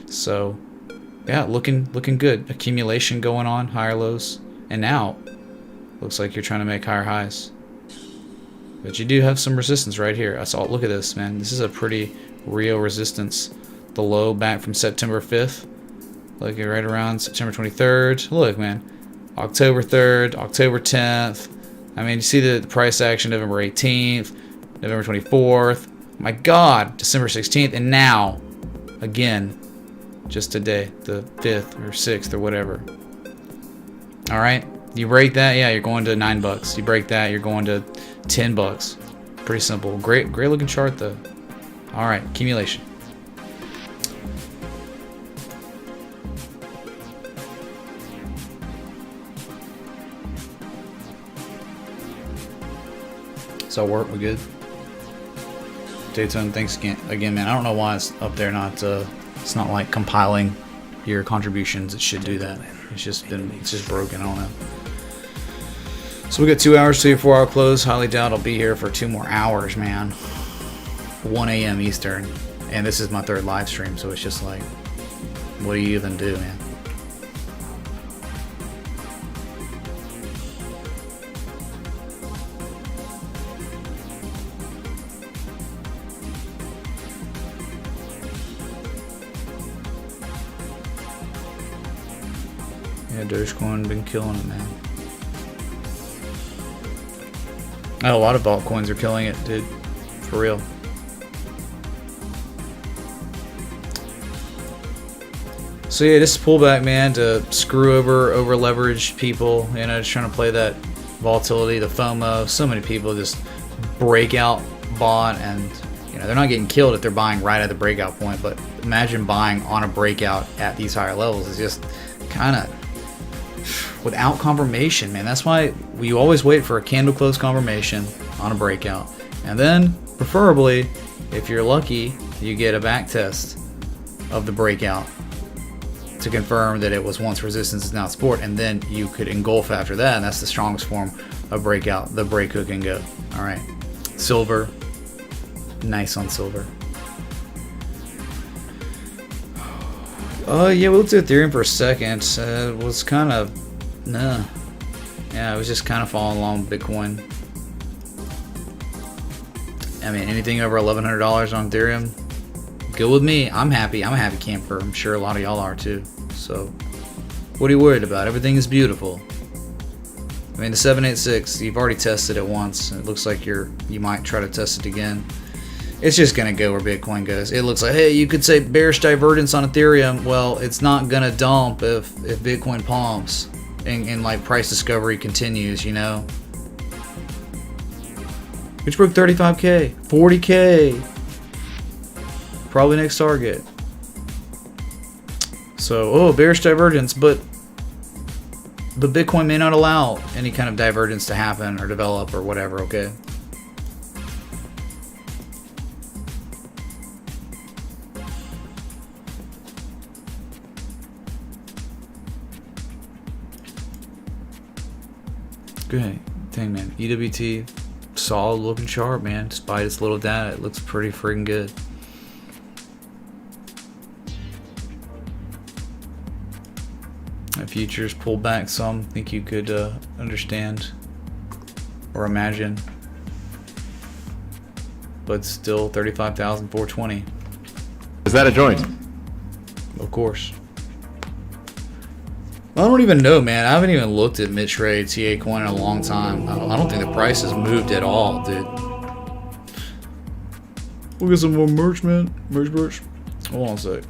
So, yeah, looking good. Accumulation going on, higher lows, and now looks like you're trying to make higher highs. But you do have some resistance right here. I saw. Look at this, man. This is a pretty real resistance. The low back from September 5th. Look, right around September 23rd. Look, man. October 3rd, October 10th. I mean, you see the price action November 18th, November 24th. My God, December 16th, and now, again, just today, the 5th or 6th or whatever. All right, you break that, yeah, you're going to $9. You break that, you're going to $10. Pretty simple. Great looking chart though. All right, accumulation. So work, we good? Daytone, thanks again, man. I don't know why it's up there, it's not like compiling your contributions. It should do that. It's just broken. I don't know. So we got 2 hours to your 4 hour close. Highly doubt I'll be here for 2 more hours, man. 1 a.m. Eastern, and this is my 3rd live stream, so it's just like, what do you even do, man? Yeah, Dogecoin been killing it, man. Oh, a lot of altcoins are killing it, dude. For real. So yeah, this pullback, man, to screw over leverage people, you know, just trying to play that volatility, the FOMO. So many people just breakout bought, and you know, they're not getting killed if they're buying right at the breakout point, but imagine buying on a breakout at these higher levels. It's just kind of without confirmation, man. That's why we always wait for a candle close confirmation on a breakout, and then preferably, if you're lucky, you get a back test of the breakout to confirm that it was once resistance is now support, and then you could engulf after that, and that's the strongest form of breakout, the break, hook, and go. All right, silver, nice on silver. Yeah, we looked at Ethereum for a second. It was kind of, nah. Yeah, it was just kind of following along with Bitcoin. I mean, anything over $1,100 on Ethereum, Good with me. I'm happy. I'm a happy camper. I'm sure a lot of y'all are too. So, what are you worried about? Everything is beautiful. I mean, the 786, you've already tested it once. It looks like you might try to test it again. It's just gonna go where Bitcoin goes. It looks like, hey, you could say bearish divergence on Ethereum. Well, it's not gonna dump if Bitcoin pumps and like price discovery continues, you know. Which broke 35K, 40K. Probably next target. So, bearish divergence, but Bitcoin may not allow any kind of divergence to happen or develop or whatever, okay? Good thing, man. EWT, solid looking chart, man. Despite its little data, it looks pretty freaking good. Futures pulled back some. Think you could understand or imagine, but still 35,420. Is that a joint? Of course. I don't even know, man. I haven't even looked at mid-trade TA coin in a long time. I don't think the price has moved at all, dude. We'll get some more merch, man. Merch. Hold on a sec.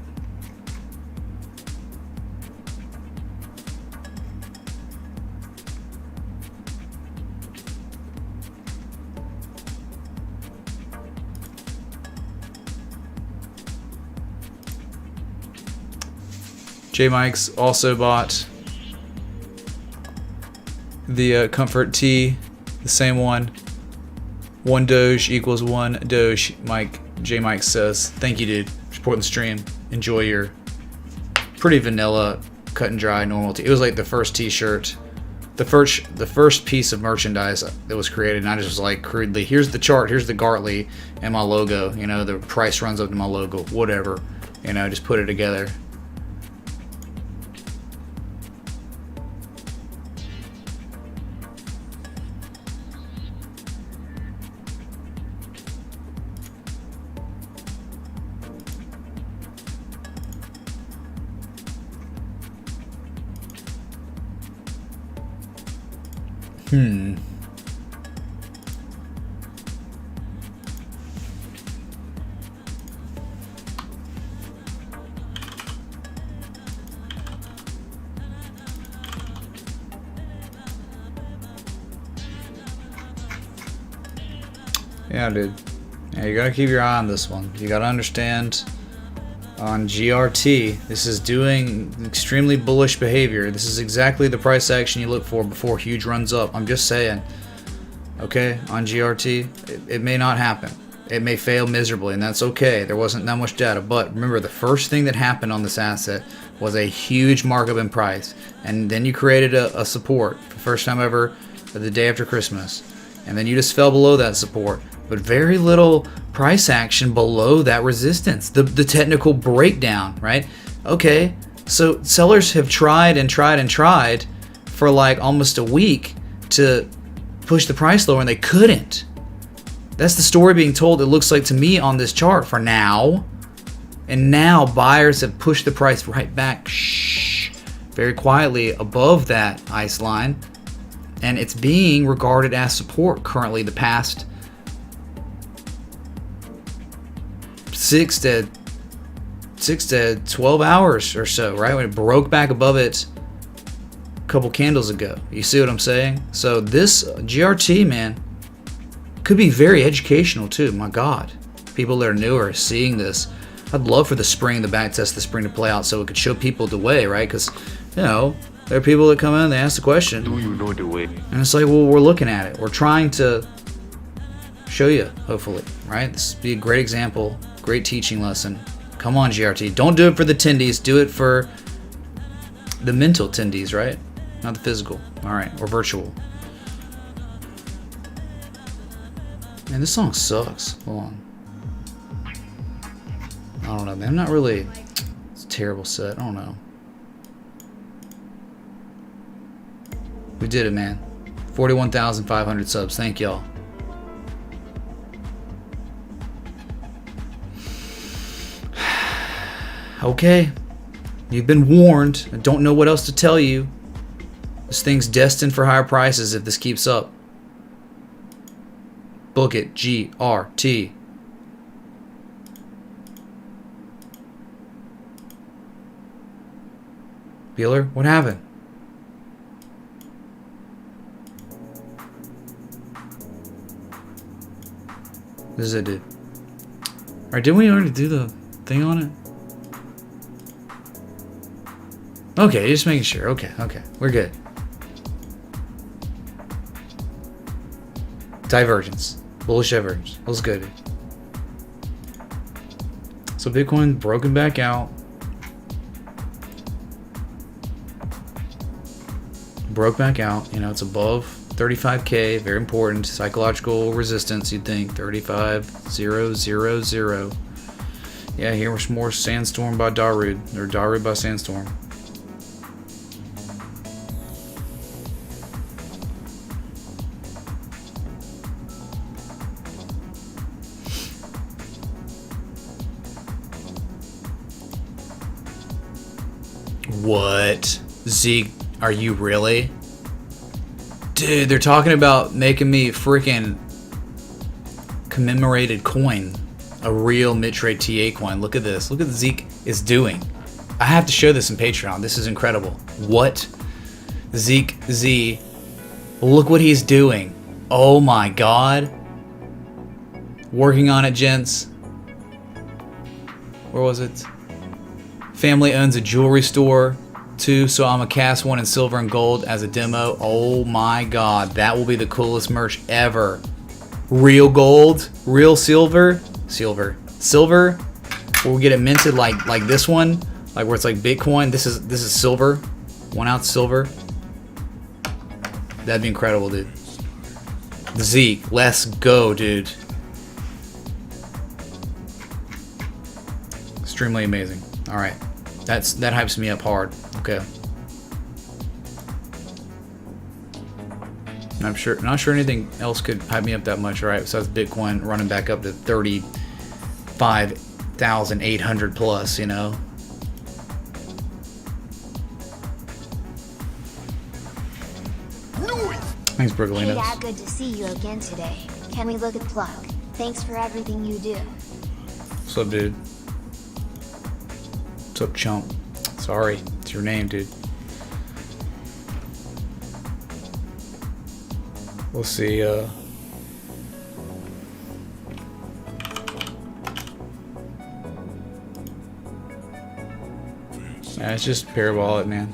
J Mike's also bought the Comfort T, the same one. 1 Doge equals 1 Doge. J Mike says, thank you, dude, for supporting the stream. Enjoy your pretty vanilla, cut and dry normal tee. It was like the first t-shirt, the first piece of merchandise that was created, and I just was like, crudely, here's the chart, here's the Gartley and my logo, you know, the price runs up to my logo, whatever, you know, just put it together. Yeah, dude. Yeah, you gotta keep your eye on this one. You gotta understand on GRT, this is doing extremely bullish behavior. This is exactly the price action you look for before huge runs up. I'm just saying. Okay, on GRT, it may not happen. It may fail miserably, and that's okay. There wasn't that much data. But remember, the first thing that happened on this asset was a huge markup in price. And then you created a support for the first time ever the day after Christmas. And then you just fell below that support. But very little price action below that resistance. The technical breakdown, right? Okay, so sellers have tried and tried and tried for like almost a week to push the price lower, and they couldn't. That's the story being told, it looks like to me on this chart for now. And now buyers have pushed the price right back, very quietly above that ice line. And it's being regarded as support currently the past 6 to 12 hours or so, right? When it broke back above it a couple candles ago. You see what I'm saying? So this GRT, man, could be very educational too. My God. People that are newer seeing this. I'd love for the spring, the back test of the spring to play out so it could show people the way, right? Because, you know, there are people that come in and they ask the question. Do you know the way? And it's like, well, we're looking at it. We're trying to show you, hopefully, right? This would be a great example, great teaching lesson. Come on, GRT. Don't do it for the tendies. Do it for the mental tendies, right? Not the physical. All right, or virtual. Man, this song sucks. Hold on. I don't know, man. I'm not really... It's a terrible set. I don't know. We did it, man. 41,500 subs. Thank y'all. Okay. You've been warned. I don't know what else to tell you. This thing's destined for higher prices if this keeps up. Book it. GRT. Beeler, what happened? This is it, dude. Alright, didn't we already do the thing on it? Okay, just making sure. Okay, we're good. Divergence. Bullish divergence. Looks good. So Bitcoin broken back out. Broke back out. You know, it's above 35K. Very important. Psychological resistance, you'd think. 35,000. Yeah, here's more Sandstorm by Darude. Or Darude by Sandstorm. What? Zeke, are you really? Dude, they're talking about making me freaking commemorated coin. A real mid-trade TA coin. Look at this. Look what Zeke is doing. I have to show this in Patreon. This is incredible. What? Zeke Z. Look what he's doing. Oh my god. Working on it, gents. Where was it? Family owns a jewelry store too, so I'm gonna cast one in silver and gold as a demo. Oh my god, that will be the coolest merch ever. Real gold, real silver, silver. We'll get it minted like this one, like where it's like Bitcoin. This is silver, 1 ounce silver. That'd be incredible, dude. Zeke, let's go, dude. Extremely amazing. All right. That hypes me up hard. Okay. Not sure anything else could hype me up that much, right? Besides Bitcoin running back up to 35,800 plus, you know. Thanks, Brooklyn. Hey Dad, good to see you again today. Can we look at Plug? Thanks for everything you do. What's up, dude? What's up, chump? Sorry, it's your name, dude. We'll see, yeah, it's just parabolic, man.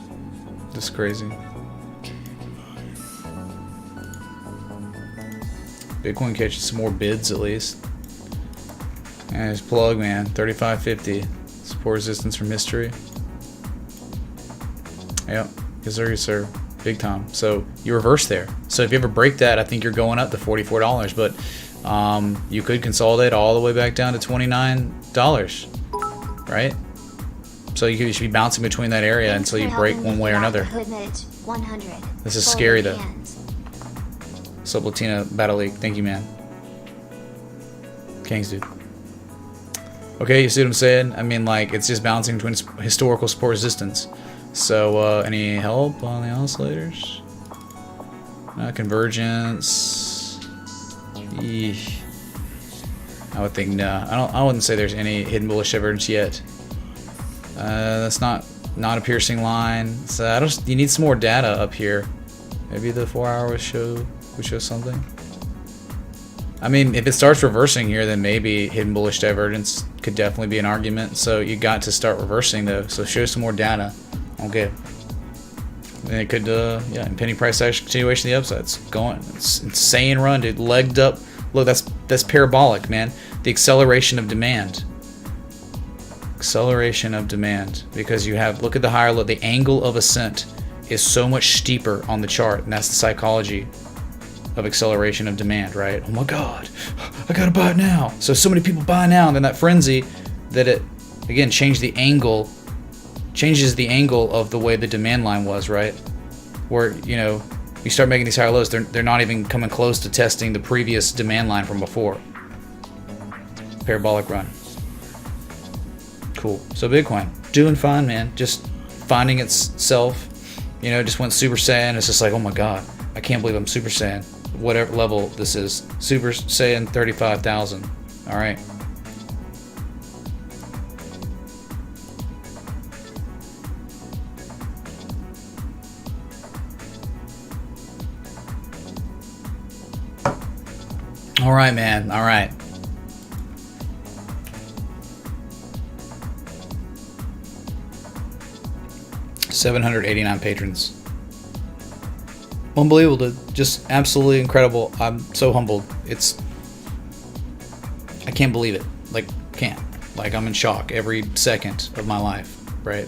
Just crazy. Bitcoin catches some more bids at least. And his plug, man, 3550. Support resistance from history. Yep, yes sir, big time. So you reverse there. So if you ever break that, I think you're going up to $44. But you could consolidate all the way back down to $29, right? So you should be bouncing between that area until you break one way or another. This is scary though. What's up, Latina Battle League? Thank you, man. Kings, dude. Okay, you see what I'm saying? I mean, like, it's just bouncing between historical support resistance. So, any help on the oscillators? Convergence. Eesh. I would think no. I wouldn't say there's any hidden bullish divergence yet. That's not a piercing line. So you need some more data up here. Maybe the 4 hours show something. I mean, if it starts reversing here, then maybe hidden bullish divergence could definitely be an argument. So you got to start reversing though. So show some more data. Okay. And it could, yeah, impending price action continuation of the upside. It's going, it's insane run, dude. Legged up. Look, that's parabolic, man. The acceleration of demand. Acceleration of demand. Because you have, look at the higher low, the angle of ascent is so much steeper on the chart, and that's the psychology of acceleration of demand, right? Oh my god, I gotta buy it now. So many people buy now, and then that frenzy that it, again, changes the angle of the way the demand line was, right? Where, you know, you start making these higher lows, they're not even coming close to testing the previous demand line from before. Parabolic run. Cool. So Bitcoin doing fine, man. Just finding itself. You know, just went Super Saiyan. It's just like, oh my god, I can't believe I'm Super Saiyan. Whatever level this is, Super Saiyan 35,000. All right. All right, man. All right. $789 patrons. Unbelievable, dude. Just absolutely incredible. I'm so humbled. I can't believe it. Like, can't. Like, I'm in shock every second of my life, right?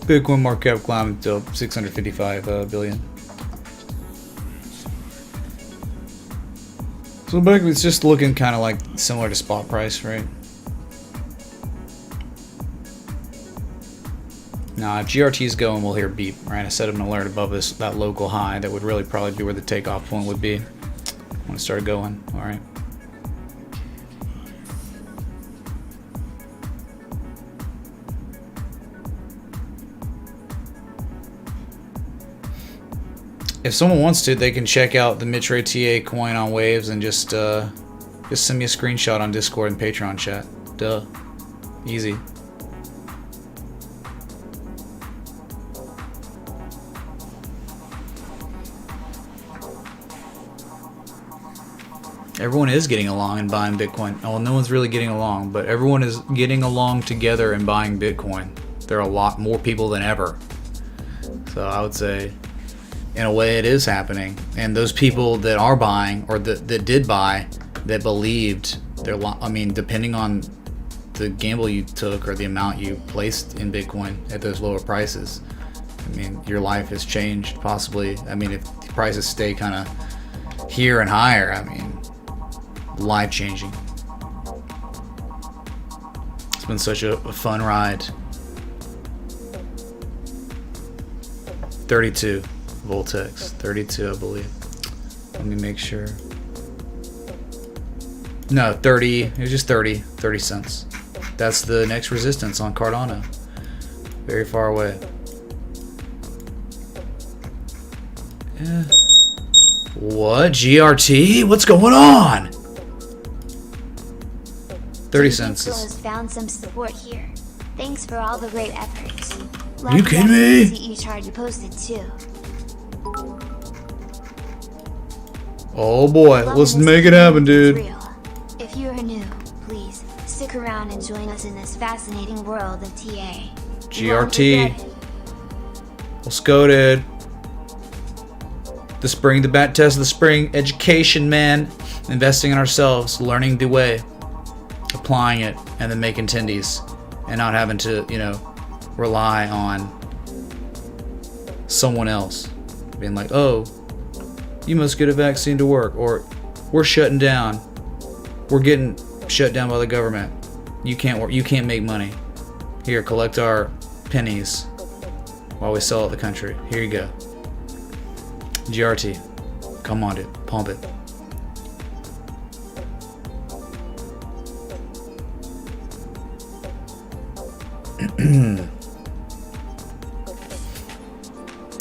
Bitcoin market cap climbed to 655 billion. So back, it's just looking kind of like similar to spot price, right? Now, if GRT's going, we'll hear beep, right? I set an alert above that local high. That would really probably be where the takeoff point would be when it started going. All right. If someone wants to, they can check out the Mitre TA coin on Waves and just send me a screenshot on Discord and Patreon chat. Duh. Easy. Everyone is getting along and buying Bitcoin. Oh, well, no one's really getting along, but everyone is getting along together and buying Bitcoin. There are a lot more people than ever. So I would say, in a way, it is happening. And those people that are buying, or that did buy, that believed, I mean, depending on the gamble you took or the amount you placed in Bitcoin at those lower prices, I mean, your life has changed, possibly. I mean, if the prices stay kind of here and higher, I mean, life-changing. It's been such a fun ride. 32 Voltex, 32, I believe. Let me make sure. No, 30. It was just 30 cents. That's the next resistance on Cardano. Very far away. Yeah. What? GRT? What's going on? 30 cents. Has found some support here. Thanks for all the great efforts. You kidding me? CE charge you posted too. Oh boy, let's make it happen, dude. If you are new, please stick around and join us in this fascinating world of TA. GRT. Let's go, dude. The spring, the bat test of the spring, education, man. Investing in ourselves, learning the way, applying it, and then making tendies, and not having to, you know, rely on someone else being like, oh, you must get a vaccine to work, or we're shutting down, we're getting shut down by the government, you can't work, you can't make money, here, collect our pennies while we sell out the country, here you go. GRT, come on, dude, pump it.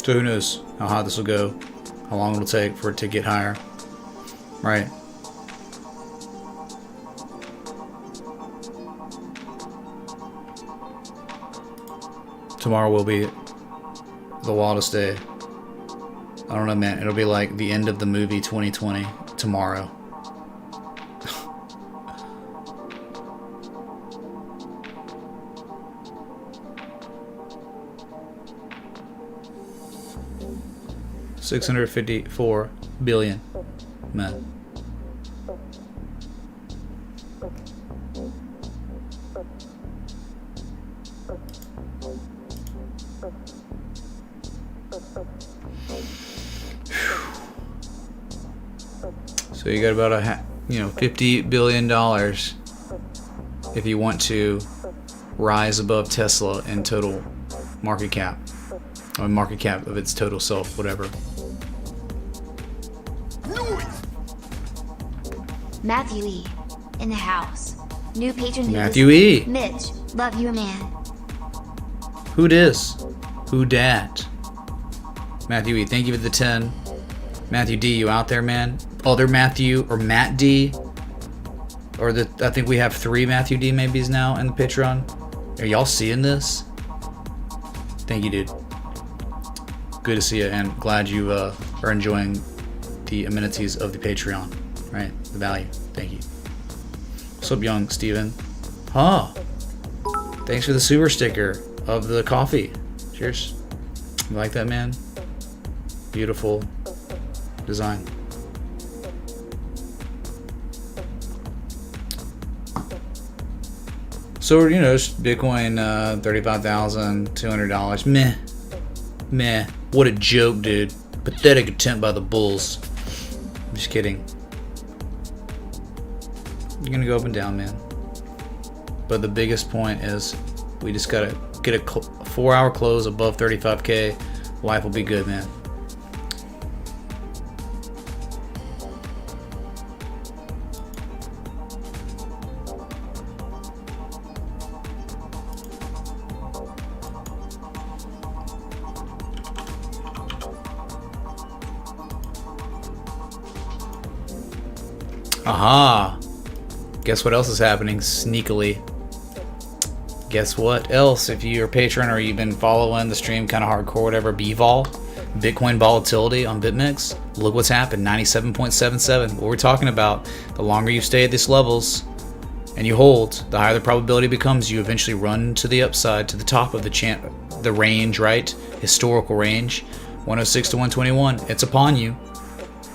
So who knows how high this will go, how long it'll take for it to get higher, right? Tomorrow will be the wildest day. I don't know, man. It'll be like the end of the movie 2020 tomorrow. $654 billion, man. So you got about $50 billion if you want to rise above Tesla in total market cap, or market cap of its total self, whatever. Matthew E. in the house. New patron. Matthew E. Mitch, love you, man. Who dis? Who dat? Matthew E, thank you for the 10. Matthew D, you out there, man? Other Matthew or Matt D? Or I think we have 3 Matthew D maybes now in the Patreon. Are y'all seeing this? Thank you, dude. Good to see you, and glad you are enjoying the amenities of the Patreon. Right? The value. Thank you. What's up, young Steven? Huh. Thanks for the super sticker of the coffee. Cheers. You like that, man? Beautiful design. So, you know, Bitcoin, $35,200. Meh. Meh. What a joke, dude. Pathetic attempt by the bulls. I'm just kidding. You're gonna go up and down, man. But the biggest point is we just gotta get a 4-hour close above 35K. Life will be good, man. Aha! Guess what else is happening sneakily? Guess what else? If you're a patron or you've been following the stream kind of hardcore, whatever, BVOL, Bitcoin volatility on BitMEX, look what's happened, 97.77. What we're talking about, the longer you stay at these levels and you hold, the higher the probability becomes you eventually run to the upside, to the top of the range, right? Historical range, 106 to 121. It's upon you.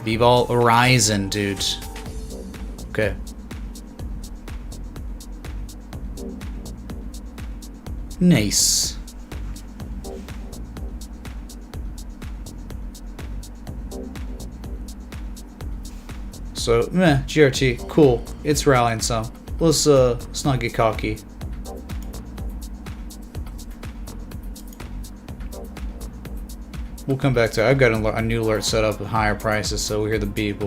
BVOL Horizon, dude. Okay. Nice. So, meh, GRT, cool. It's rallying some. Let's not get cocky. We'll come back to it. I've got a new alert set up with higher prices, so we hear the beep.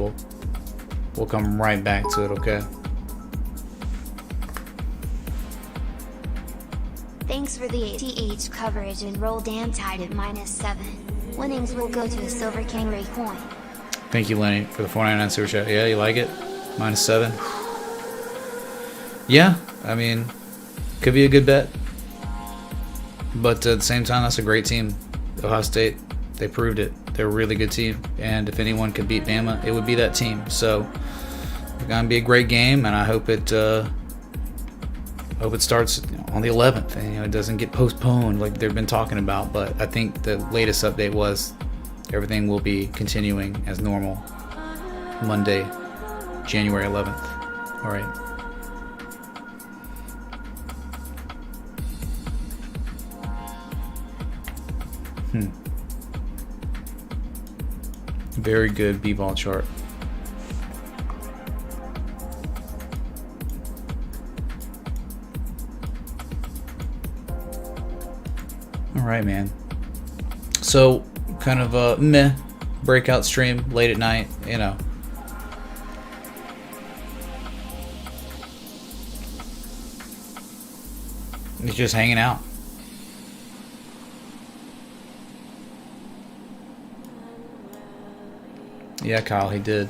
We'll come right back to it, okay? Thanks for the ATH coverage and roll damn tied at -7. Winnings will go to a Silver Kangaroo coin. Thank you, Lenny, for the 4.99 super chat. Yeah, you like it? -7. Yeah, I mean, could be a good bet. But at the same time, that's a great team. Ohio State, they proved it. They're a really good team. And if anyone could beat Bama, it would be that team. So, it's going to be a great game, and I hope it starts on the 11th and it doesn't get postponed like they've been talking about. But I think the latest update was everything will be continuing as normal Monday, January 11th. All right. Very good B-ball chart. All right, man. So, kind of a meh breakout stream late at night, you know. He's just hanging out. Yeah, Kyle, he did.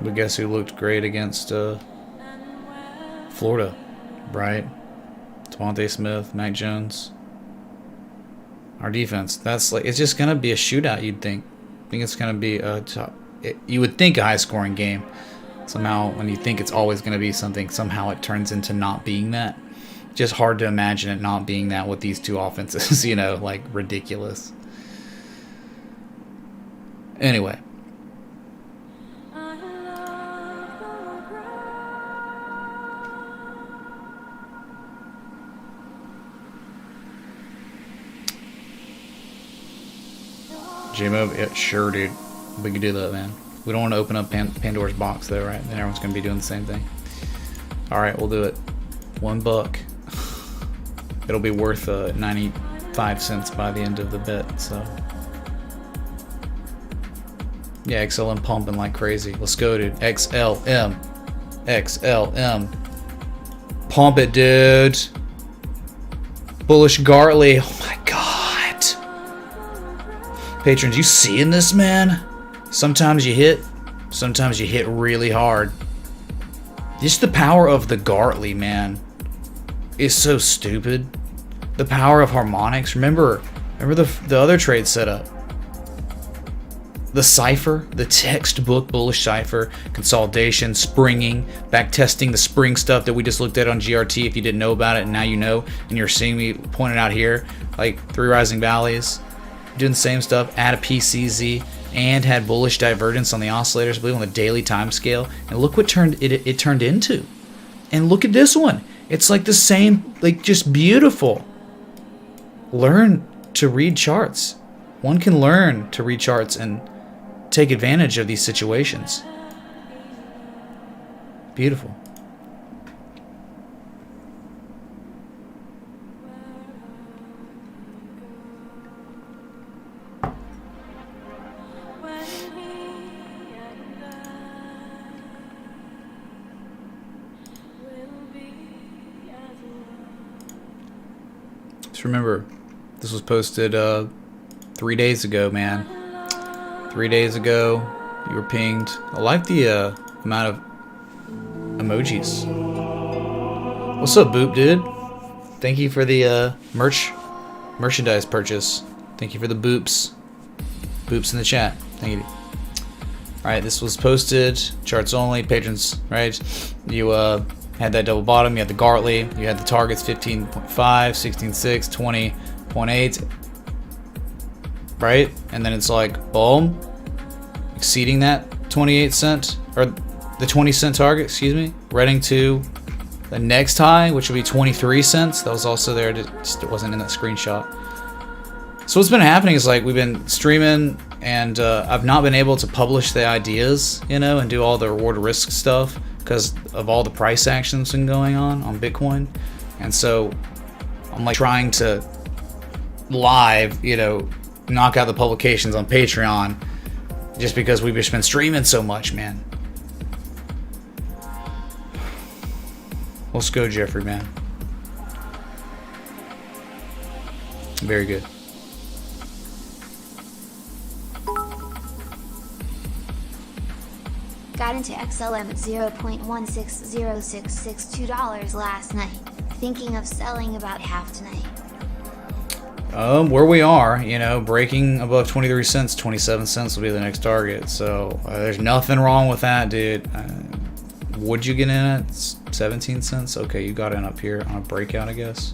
But guess who looked great against Florida, right? Devontae Smith, Mac Jones. Our defense. That's like, it's just gonna be a shootout. You'd think. I think it's gonna be a top. You would think a high-scoring game. Somehow, when you think it's always gonna be something, somehow it turns into not being that. Just hard to imagine it not being that with these two offenses. You know, like ridiculous. Anyway. J-Mob, yeah, sure, dude. We can do that, man. We don't want to open up Pandora's box, though, right? Then everyone's going to be doing the same thing. Alright, we'll do it. $1. It'll be worth 95 cents by the end of the bet, so... Yeah, XLM pumping like crazy. Let's go, dude. XLM. XLM. Pump it, dude. Bullish Gartley. Oh my god. Patrons, you seeing this, man? Sometimes you hit really hard. Just the power of the Gartley, man, is so stupid. The power of harmonics. Remember the other trade setup. The cipher, the textbook bullish cipher, consolidation, springing, back testing the spring stuff that we just looked at on GRT. If you didn't know about it, and now you know, and you're seeing me pointed out here, like 3 rising valleys, doing the same stuff, add a PCZ, and had bullish divergence on the oscillators, I believe on the daily time scale. And look what it turned into. And look at this one. It's like the same, like just beautiful. Learn to read charts. One can learn to read charts and take advantage of these situations. Beautiful. Just remember, this was posted 3 days ago, man. 3 days ago, you were pinged. I like the amount of emojis. What's up, Boop, dude? Thank you for the merchandise purchase. Thank you for the boops. Boops in the chat. Thank you. Alright, this was posted. Charts only, patrons, right? You had that double bottom, you had the Gartley, you had the targets 15.5, 16.6, 20.8. Right? And then it's like, boom, exceeding that 28 cent, or the 20 cent target, excuse me, running to the next high, which would be 23 cents. That was also there, just it wasn't in that screenshot. So what's been happening is like we've been streaming, and I've not been able to publish the ideas, you know, and do all the reward risk stuff because of all the price action that's been going on Bitcoin. And so I'm like trying to live, you know, knock out the publications on Patreon just because we've just been streaming so much, man. Let's go, Jeffrey, man. Very good. Got into XLM at $0.16062 last night. Thinking of selling about half tonight. Where we are, you know, breaking above 23 cents, 27 cents will be the next target. So there's nothing wrong with that, dude. Would you get in at 17 cents? Okay, you got in up here on a breakout, I guess.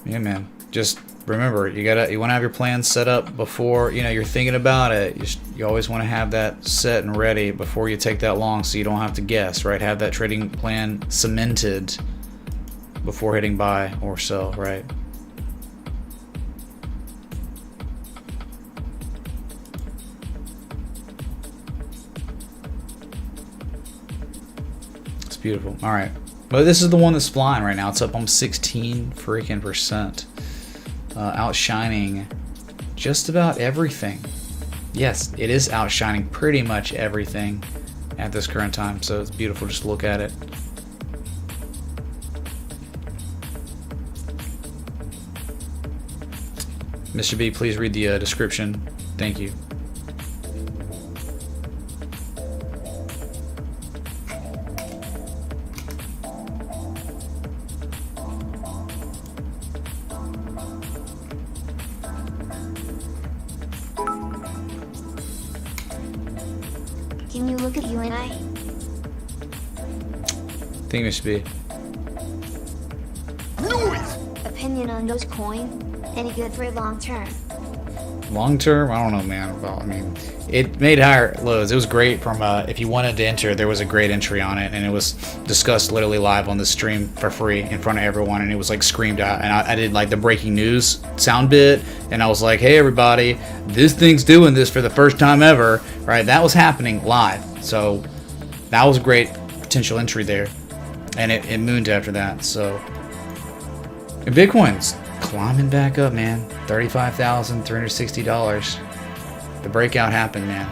Yeah, man. Just remember, you want to have your plans set up before, you know, you're thinking about it. You always want to have that set and ready before you take that long, so you don't have to guess, right? Have that trading plan cemented before hitting buy or sell, right? It's beautiful. All right, but this is the one that's flying right now. It's up almost 16 freaking percent, outshining just about everything. Yes, it is outshining pretty much everything at this current time. So it's beautiful just to look at it. Mr. B, please read the description. Thank you. Can you look at UNI? Thank you, Mr. B. Opinion on Dogecoin? Any good for long term? Long term, I don't know, man. Well, I mean, it made higher lows. It was great from if you wanted to enter, there was a great entry on it, and it was discussed literally live on the stream for free in front of everyone, and it was like screamed out. And I did like the breaking news sound bit, and I was like, "Hey, everybody, this thing's doing this for the first time ever!" Right? That was happening live, so that was a great potential entry there, and it mooned after that. So, and Bitcoin's climbing back up, man. $35,360. The breakout happened, man.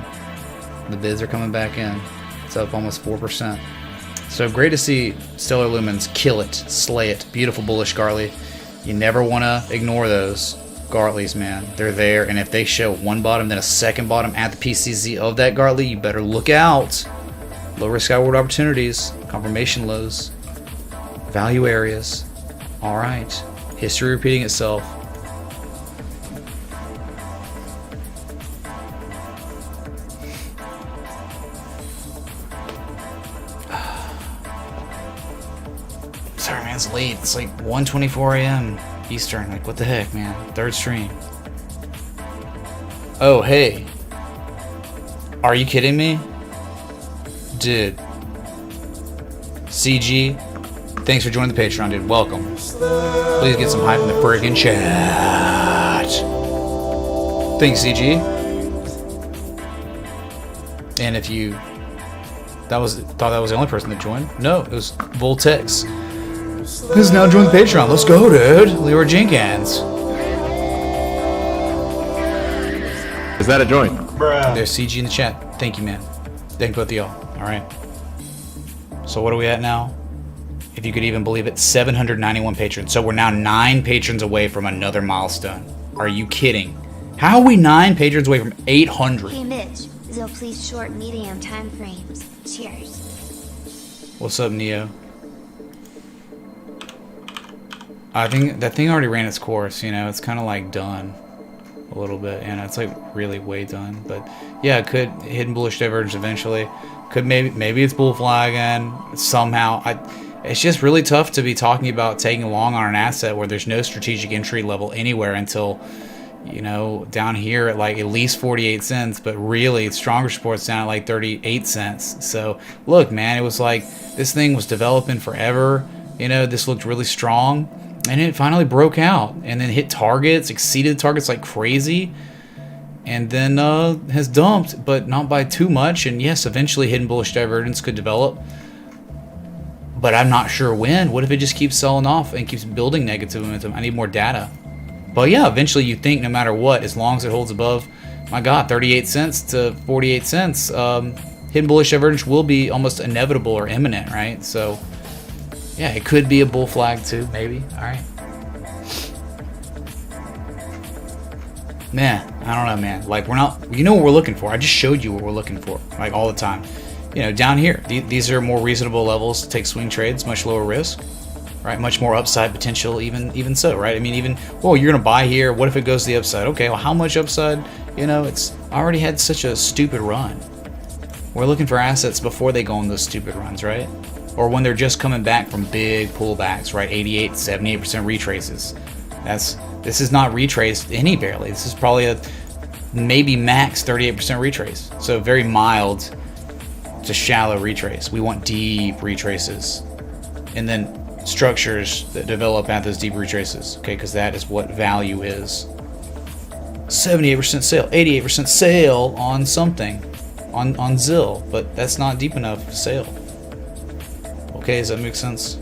The bids are coming back in. It's up almost 4%. So great to see Stellar Lumens kill it, slay it. Beautiful bullish Gartley. You never want to ignore those Gartleys, man. They're there, and if they show one bottom, then a second bottom at the PCZ of that Gartley, you better look out. Low risk skyward opportunities, confirmation lows, value areas. All right, history repeating itself. Sorry, man, it's late. It's like 1:24 a.m. Eastern. Like, what the heck, man? Third stream. Oh, hey. Are you kidding me? Dude. CG, thanks for joining the Patreon, dude. Welcome. Please get some hype in the friggin' chat. Thanks, CG. And if you thought that was the only person that joined, no, it was Voltex. Who's now joined the Patreon? Let's go, dude. Leroy Jenkins. Is that a joint? Bruh. There's CG in the chat. Thank you, man. Thank both of y'all. All right. So what are we at now? If you could even believe it, 791 patrons. So we're now 9 patrons away from another milestone. Are you kidding? How are we 9 patrons away from 800? Hey Mitch, Zil, please short medium time frames. Cheers. What's up, Neo? I think that thing already ran its course, you know, it's kind of like done a little bit, and it's like really way done. But yeah, it could hidden bullish divergence eventually. Could maybe it's bull flagging somehow. It's just really tough to be talking about taking long on an asset where there's no strategic entry level anywhere until, you know, down here at like at least 48 cents, but really stronger support's down at like 38 cents. So look, man, it was like this thing was developing forever. You know, this looked really strong, and it finally broke out and then hit targets, exceeded targets like crazy, and then has dumped, but not by too much. And yes, eventually hidden bullish divergence could develop, but I'm not sure when. What if it just keeps selling off and keeps building negative momentum? I need more data. But yeah, eventually you think no matter what, as long as it holds above, my God, 38 cents to 48 cents, hidden bullish divergence will be almost inevitable or imminent, right? So yeah, it could be a bull flag too, maybe. All right. Man, I don't know, man. Like, we're not, you know what we're looking for. I just showed you what we're looking for, like all the time. You know, down here, these are more reasonable levels to take swing trades, much lower risk, right? Much more upside potential, even so, right? I mean, even, well, you're gonna buy here. What if it goes to the upside? Okay, well, how much upside? You know, it's already had such a stupid run. We're looking for assets before they go on those stupid runs, right? Or when they're just coming back from big pullbacks, right? 88, 78% retraces. This is not retraced any barely. This is probably a maybe max 38% retrace. So very mild to shallow retrace. We want deep retraces, and then structures that develop at those deep retraces. Okay, because that is what value is. 78% sale, 88% sale on something, on ZIL, but that's not deep enough sale. Okay, does that make sense?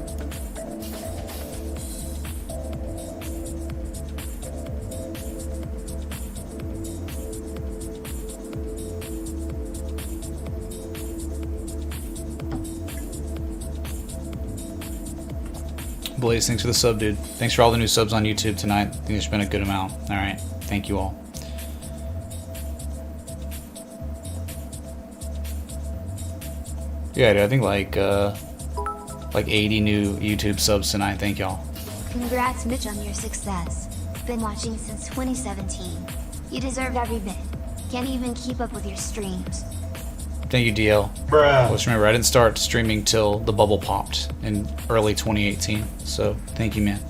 Blaze, thanks for the sub, dude. Thanks for all the new subs on YouTube tonight. I think there's been a good amount. All right, thank you all. Yeah, dude, I think like 80 new YouTube subs tonight. Thank y'all. Congrats, Mitch, on your success. Been watching since 2017. You deserve every bit. Can't even keep up with your streams. Thank you, DL. Bruh. Let's remember, I didn't start streaming till the bubble popped in early 2018. So thank you, man.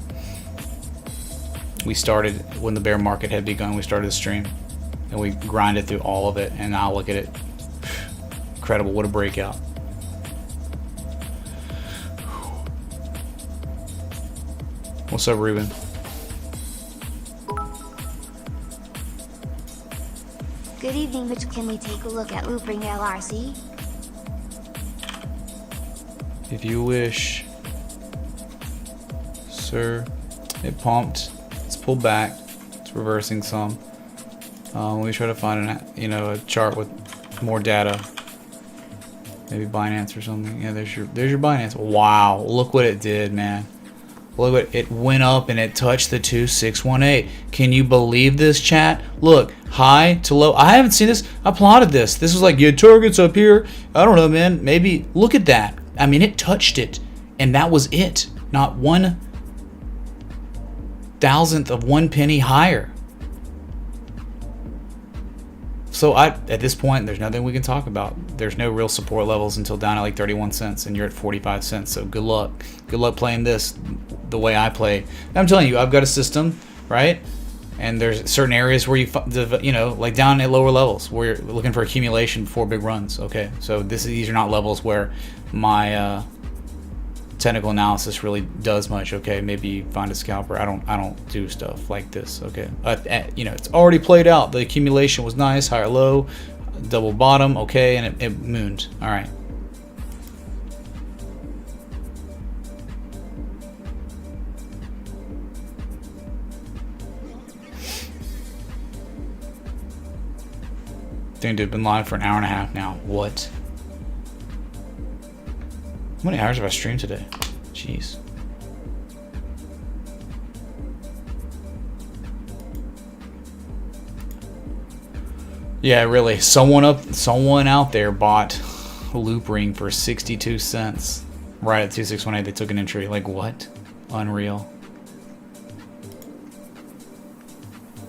We started when the bear market had begun. We started the stream, and we grinded through all of it. And now look at it. Incredible! What a breakout. What's up, Ruben? Good evening, Mitch. Can we take a look at looping LRC? If you wish, sir. It pumped. It's pulled back. It's reversing some. Let me try to find a chart with more data. Maybe Binance or something. Yeah, there's your Binance. Wow, look what it did, man. Look what it went up and it touched the 2618. Can you believe this, chat? Look, high to low. I haven't seen this. I plotted this. This was like, your target's up here. I don't know, man. Maybe look at that. I mean, it touched it, and that was it. Not 1/1000th of 1 penny higher. So at this point, there's nothing we can talk about. There's no real support levels until down at like 31 cents, and you're at 45 cents. So good luck. Good luck playing this the way I play. I'm telling you, I've got a system, right? And there's certain areas where like down at lower levels where you're looking for accumulation before big runs. Okay, so these are not levels where my technical analysis really does much. Okay, maybe find a scalper. I don't do stuff like this. Okay, it's already played out. The accumulation was nice, higher low, double bottom. Okay, and it mooned. All right. Dude, been live for an hour and a half now. What? How many hours have I streamed today? Jeez. Yeah, really. Someone out there bought Loop Ring for 62 cents. Right at 2618, they took an entry. Like, what? Unreal.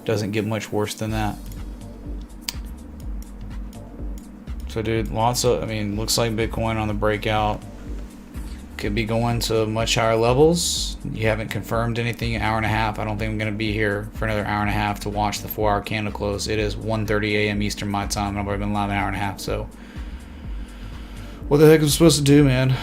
Doesn't get much worse than that. So, dude, looks like Bitcoin on the breakout could be going to much higher levels. You haven't confirmed anything. An hour and a half. I don't think I'm going to be here for another hour and a half to watch the 4-hour candle close. It is 1:30 a.m. Eastern my time, and I've already been live an hour and a half. So, what the heck am I supposed to do, man?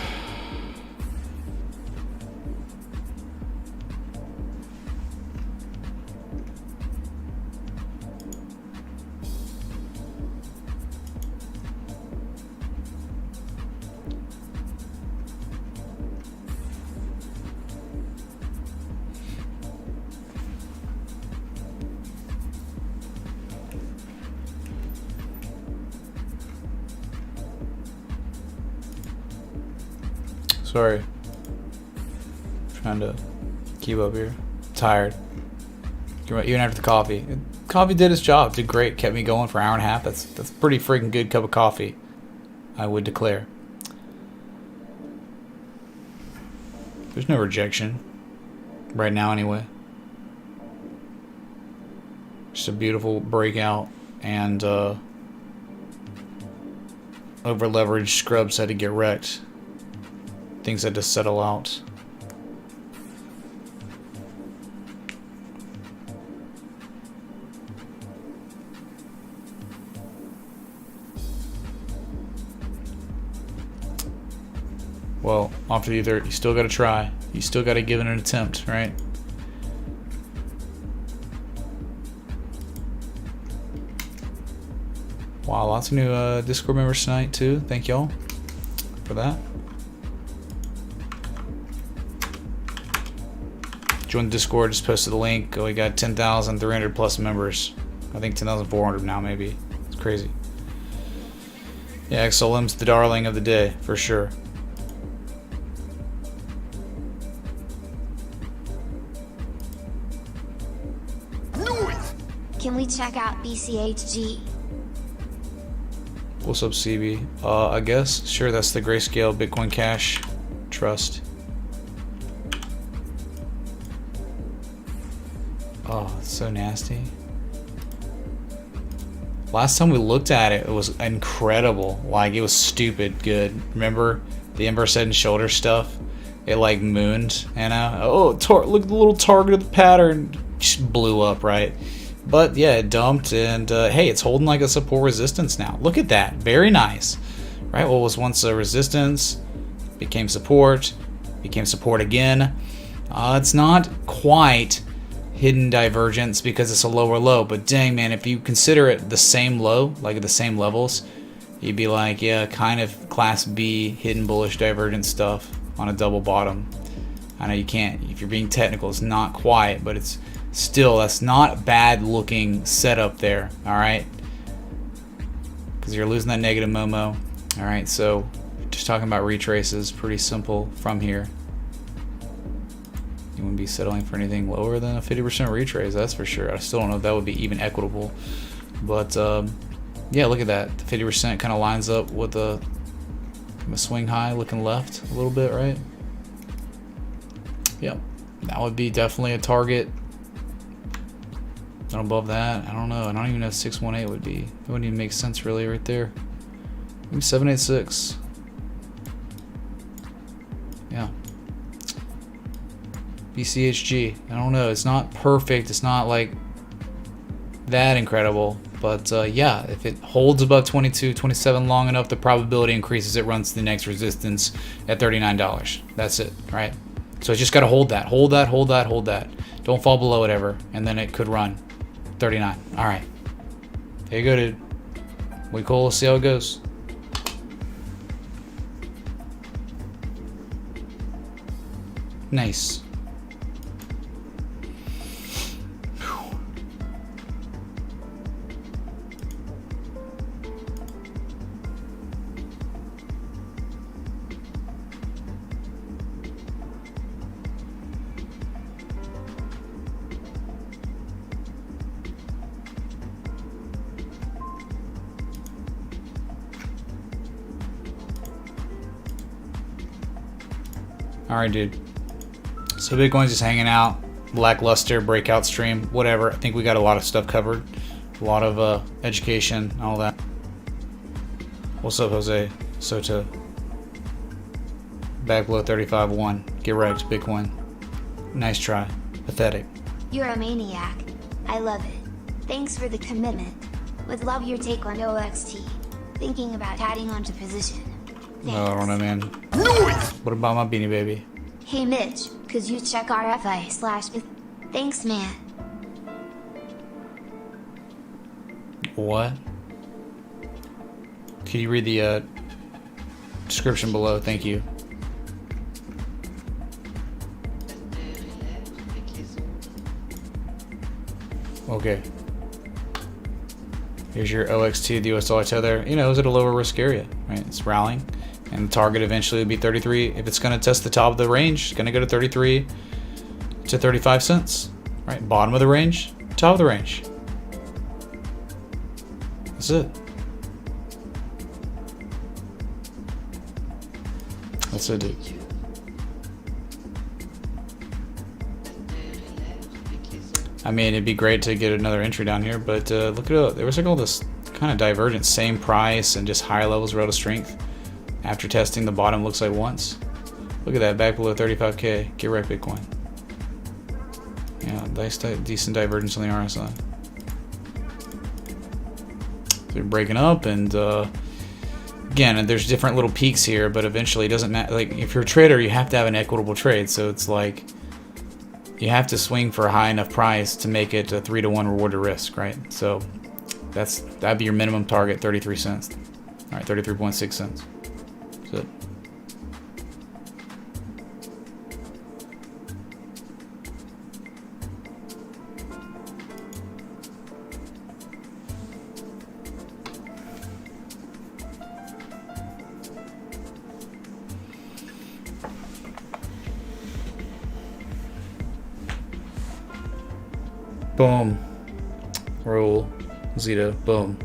Sorry. Trying to keep up here. Tired. Even after the coffee. Coffee did its job. Did great. Kept me going for an hour and a half. That's a pretty freaking good cup of coffee, I would declare. There's no rejection. Right now, anyway. Just a beautiful breakout. And over leveraged scrubs had to get wrecked. Things had to settle out. Well, after either, you still got to try. You still got to give it an attempt, right? Wow, lots of new Discord members tonight too. Thank y'all for that. Join the Discord, just posted the link. We got 10,300 plus members. I think 10,400 now, maybe. It's crazy. Yeah, XLM's the darling of the day, for sure. Can we check out BCHG? What's up, CB? I guess. Sure, that's the Grayscale Bitcoin Cash Trust. Oh, it's so nasty. Last time we looked at it, it was incredible. Like, it was stupid good. Remember the Ember Head and Shoulder stuff? It like mooned, you know? Oh, look at the little target of the pattern. Just blew up, right? But yeah, it dumped, and hey, it's holding like a support resistance now. Look at that. Very nice. Right? What was once a resistance became support again. It's not quite hidden divergence because it's a lower low, but dang, man, if you consider it the same low, like at the same levels, you'd be like, yeah, kind of class B hidden bullish divergence stuff on a double bottom. I know you can't, if you're being technical, it's not quite, but it's Still, that's not a bad looking setup there, alright? Because you're losing that negative Momo. Alright, so just talking about retraces, pretty simple from here. You wouldn't be settling for anything lower than a 50% retrace, that's for sure. I still don't know if that would be even equitable. But yeah, look at that. The 50% kind of lines up with a swing high looking left a little bit, right? Yep, that would be definitely a target. Not above that, I don't know. I don't even know if 618 would be. It wouldn't even make sense really right there. Maybe 786. Yeah. BCHG. I don't know. It's not perfect. It's not like that incredible. But yeah, if it holds above 22, 27 long enough, the probability increases it runs to the next resistance at $39. That's it, right? So it's just got to hold that. Hold that, hold that, hold that. Don't fall below it ever. And then it could run 39. All right. There you go, dude. We cool. Let's see how it goes. Nice. Alright, dude. So Bitcoin's just hanging out. Lackluster, breakout stream, whatever. I think we got a lot of stuff covered. A lot of education, all that. What's up, Jose Soto? Back below 35.1. Get wrecked, Bitcoin. Nice try. Pathetic. You're a maniac. I love it. Thanks for the commitment. Would love your take on OXT. Thinking about adding onto position. No, I don't know, man. What about my Beanie Baby? Hey Mitch, could you check RFI/? Thanks, man. What? Can you read the description below? Thank you. Okay. Here's your OXT, the US dollar tether. You know, it's at a lower risk area, right? It's rallying. And the target eventually would be 33. If it's going to test the top of the range, it's going to go to 33 to 35 cents. Right? Bottom of the range, top of the range. That's it. That's it, dude. I mean, it'd be great to get another entry down here, but look at it. There was like all this kind of divergence, same price and just higher levels of relative strength. After testing, the bottom looks like once. Look at that, back below 35K. Get wrecked, Bitcoin. Yeah, nice, decent divergence on the RSI. So you're breaking up, and again, there's different little peaks here, but eventually it doesn't matter. Like, if you're a trader, you have to have an equitable trade. So it's like you have to swing for a high enough price to make it a 3-to-1 reward to risk, right? So that'd be your minimum target, 33 cents. All right, 33.6 cents. That's it. Boom. Roll. Zeta. Boom.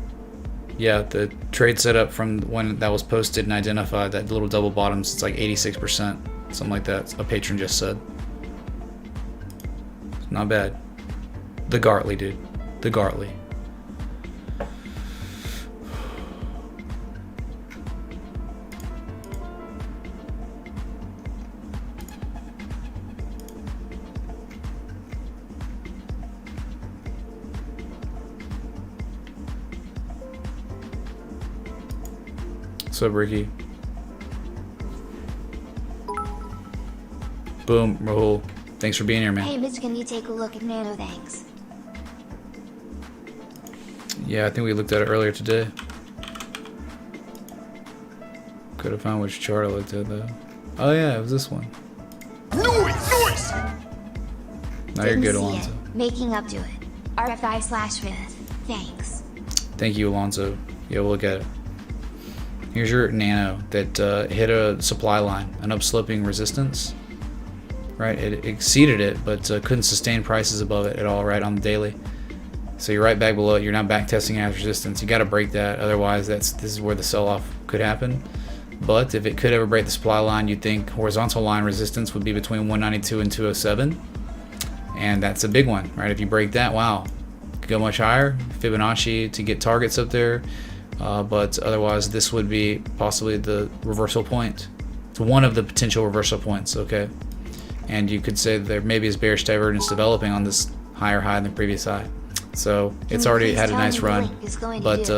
Yeah, the trade setup from when that was posted and identified, that little double bottoms, it's like 86%. Something like that. A patron just said. Not bad. The Gartley, dude. The Gartley. What's up, Ricky? Boom, Rahul. Thanks for being here, man. Hey Mitch, can you take a look at Nano? Thanks. Yeah, I think we looked at it earlier today. Could have found which chart I looked at, though. Oh yeah, it was this one. Noise! Now you're good, Didn't see Alonzo. it. Making up to it. RFI/Rith. Thanks. Thank you, Alonzo. Yeah, we'll look at it. Here's your Nano that hit a supply line, an upsloping resistance. Right, it exceeded it, but couldn't sustain prices above it at all, right, on the daily. So you're right back below it. You're now back testing at resistance. You got to break that, otherwise this is where the sell-off could happen. But if it could ever break the supply line, you'd think horizontal line resistance would be between 192 and 207, and that's a big one, right? If you break that, wow, could go much higher. Fibonacci to get targets up there, but otherwise this would be possibly the reversal point. It's one of the potential reversal points, okay? And you could say that there maybe is bearish divergence developing on this higher high than the previous high. So it's already had a nice run, but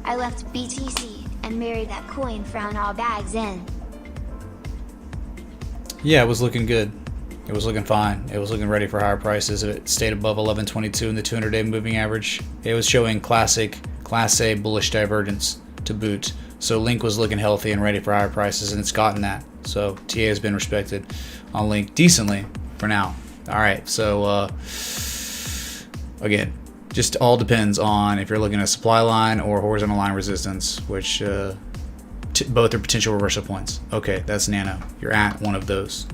I left BTC and married that coin, frown all bags in. yeah, it was looking good. It was looking fine. It was looking ready for higher prices. If it stayed above 1122 in the 200-day moving average, it was showing classic Class A bullish divergence to boot. So Link was looking healthy and ready for higher prices, and it's gotten that. So TA has been respected on Link decently for now. All right, so again, just all depends on if you're looking at a supply line or horizontal line resistance, which both are potential reversal points. Okay, that's Nano. You're at one of those.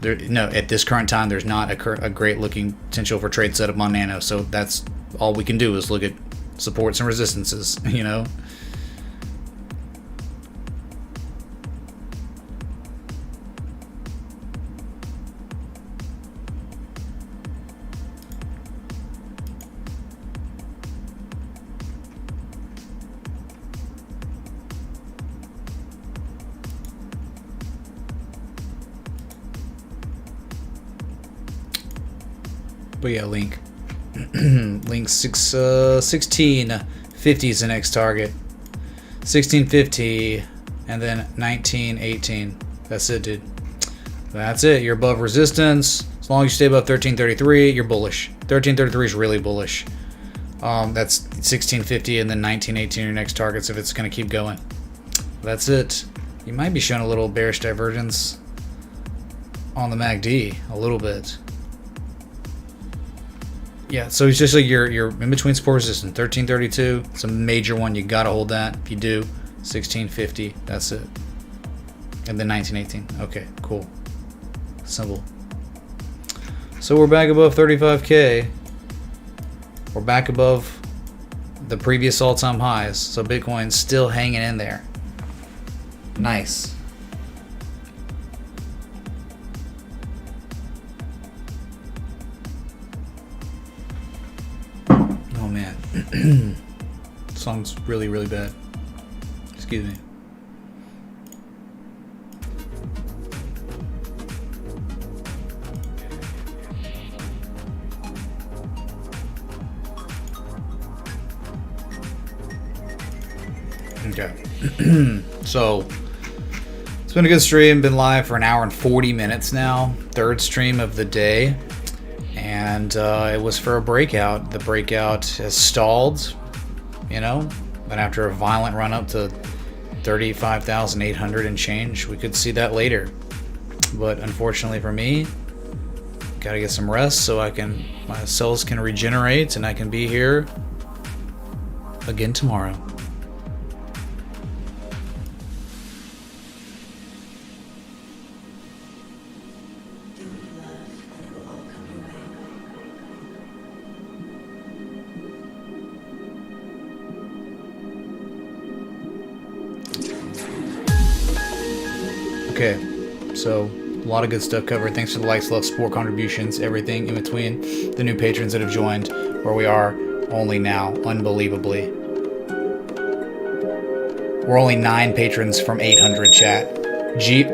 No, at this current time, there's not a great looking potential for trade setup on Nano. So that's all we can do is look at supports and resistances, you know. But yeah, Link. Link 1650 is the next target. 1650 and then 1918. That's it, dude. That's it. You're above resistance. As long as you stay above 1333, you're bullish. 1333 is really bullish. That's 1650 and then 1918 your next targets if it's going to keep going. That's it. You might be showing a little bearish divergence on the MACD, a little bit. Yeah, so it's just like you're in between support resistance. 1332, it's a major one. You gotta hold that. If you do, 1650, that's it. And then 1918. Okay, cool. Simple. So we're back above 35K. We're back above the previous all-time highs. So Bitcoin's still hanging in there. Nice. Oh man. Song's really, really bad. Excuse me. Okay. So it's been a good stream. Been live for an hour and 40 minutes now. Third stream of the day. And it was for a breakout. The breakout has stalled, you know, but after a violent run up to 35,800 and change, we could see that later. But unfortunately for me, gotta get some rest so my cells can regenerate and I can be here again tomorrow. Okay, so a lot of good stuff covered. Thanks for the likes, love, support, contributions, everything in between. The new patrons that have joined, where we are only now, unbelievably. We're only 9 patrons from 800 chat.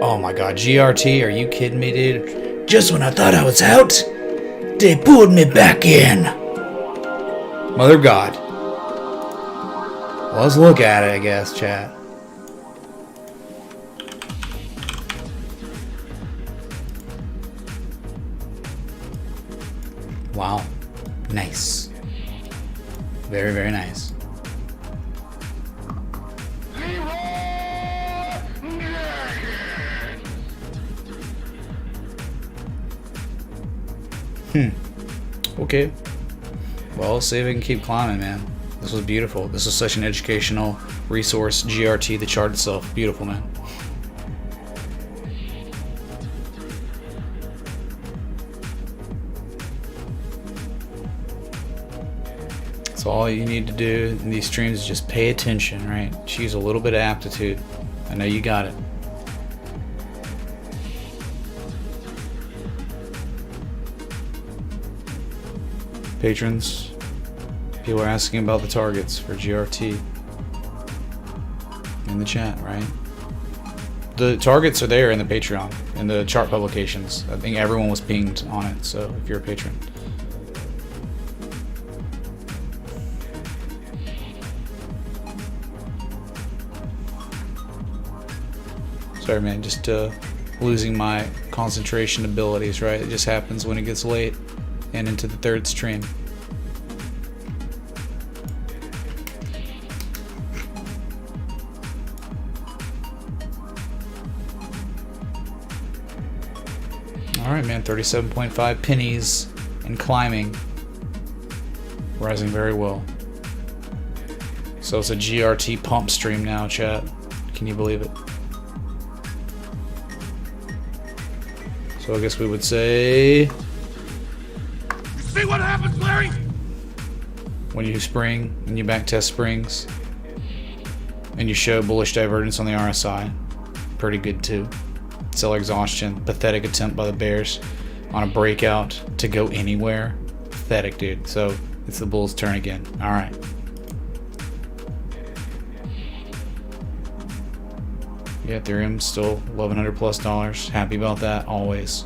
Oh my god, GRT, are you kidding me, dude? Just when I thought I was out, they pulled me back in. Mother of God. Well, let's look at it, I guess, chat. Wow. Nice. Very, very nice. Okay. Well, see if we can keep climbing, man. This was beautiful. This was such an educational resource. GRT, the chart itself. Beautiful, man. So all you need to do in these streams is just pay attention, right? Just use a little bit of aptitude. I know you got it. Patrons, people are asking about the targets for GRT in the chat, right? The targets are there in the Patreon, in the chart publications. I think everyone was pinged on it, so if you're a patron. Sorry, man, just losing my concentration abilities, right? It just happens when it gets late and into the third stream. Alright, man, 37.5 pennies and climbing. Rising very well. So it's a GRT pump stream now, chat. Can you believe it? So I guess we would say... See what happens, Larry? When you spring, and you backtest springs, and you show bullish divergence on the RSI, pretty good too. Seller exhaustion, pathetic attempt by the bears on a breakout to go anywhere. Pathetic, dude. So it's the bull's turn again. All right. Yeah, Ethereum still $1,100+ Happy about that, always.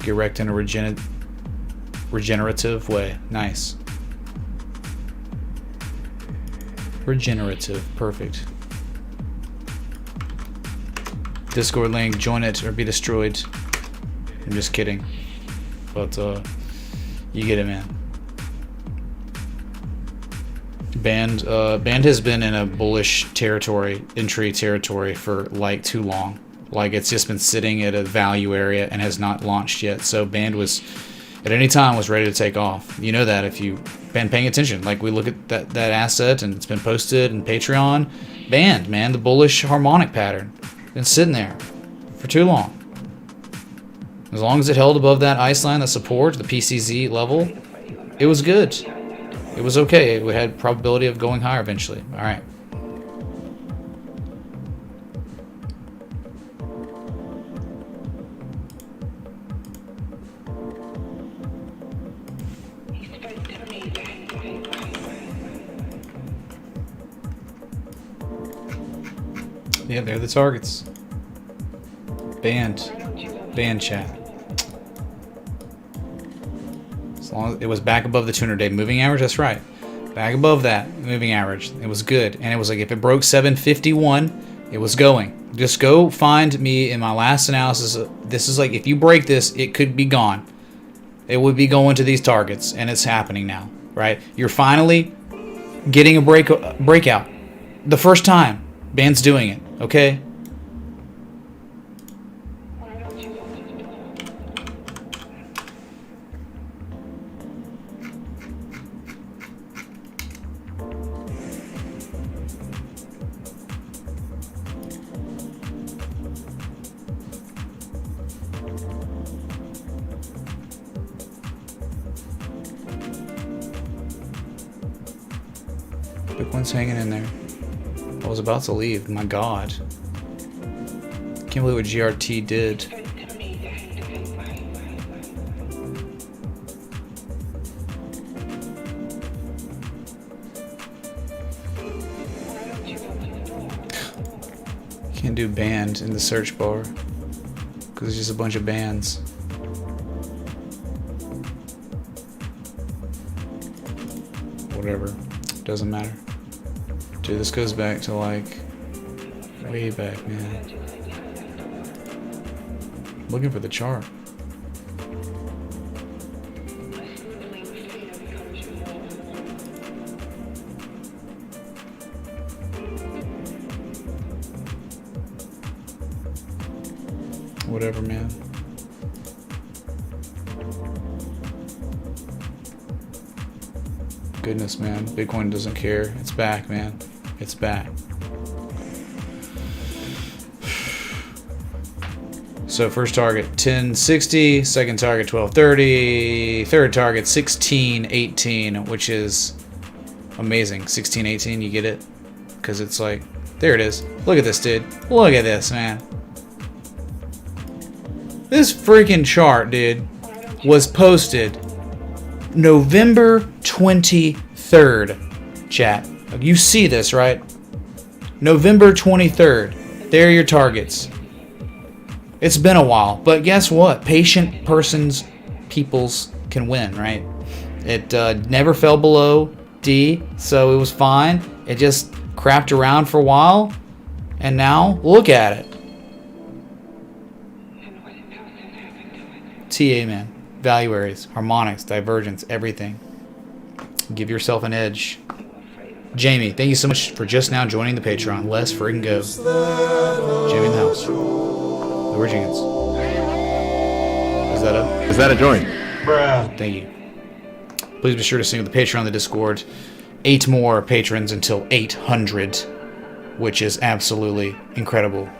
Get wrecked in a regenerative way. Nice. Regenerative. Perfect. Discord link. Join it or be destroyed. I'm just kidding. But you get it, man. Band has been in a bullish territory, entry territory for like too long. Like it's just been sitting at a value area and has not launched yet. So Band was at any time was ready to take off. You know that if you've been paying attention. Like we look at that asset and it's been posted in Patreon. Band, man, the bullish harmonic pattern. Been sitting there for too long. As long as it held above that ice line, that support, the PCZ level, it was good. It was okay. It had probability of going higher eventually. All right. Yeah, they're the targets. Band chat. As long as it was back above the 200-day moving average, that's right. Back above that moving average, it was good. And it was like if it broke 751, it was going. Just go find me in my last analysis. This is like if you break this, it could be gone. It would be going to these targets, and it's happening now, right? You're finally getting a breakout. The first time Band's doing it, okay? Bitcoin's hanging in there. I was about to leave. My God. Can't believe what GRT did. Can't do band in the search bar because it's just a bunch of bands. Whatever. Doesn't matter. Dude, this goes back to like way back, man. Looking for the chart. Whatever, man. Goodness, man. Bitcoin doesn't care. It's back, man. It's back. So first target 1060, second target 1230, third target 1618, which is amazing. 1618, you get it? Because it's like, there it is. Look at this, dude. Look at this, man. This freaking chart, dude, was posted November 23rd, chat. You see this, right? November 23rd. There are your targets. It's been a while, but guess what? Patient peoples can win, right? It never fell below D, so it was fine. It just crapped around for a while, and now look at it. TA, man. Value areas, harmonics, divergence, everything. Give yourself an edge. Jamie, thank you so much for just now joining the Patreon. Let's friggin' go. Jamie in the house. The Origins. Is that up? Is that a joint? Bruh. Thank you. Please be sure to sing with the Patreon on the Discord. 8 more patrons until 800, which is absolutely incredible.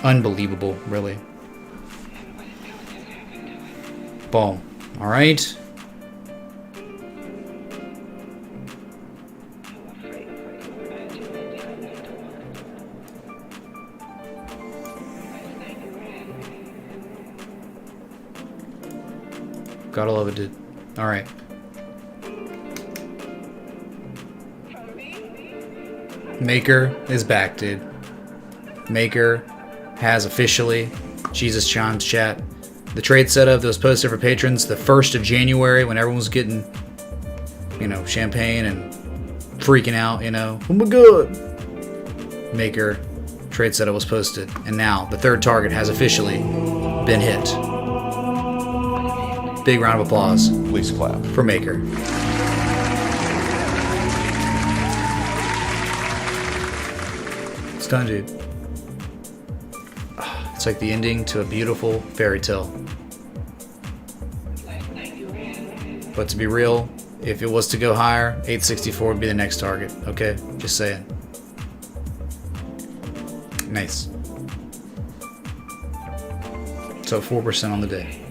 Unbelievable, really. Boom. All right. Gotta love it, dude. All right. Maker is back, dude. Maker has officially, Jesus Chimes chat, the trade setup that was posted for patrons the 1st of January when everyone was getting, you know, champagne and freaking out, you know. Oh my god. Maker trade setup was posted. And now the third target has officially been hit. Big round of applause. Please clap. For Maker. It's done, dude. It's like the ending to a beautiful fairy tale. But to be real, if it was to go higher, 864 would be the next target. Okay? Just saying. Nice. So 4% on the day.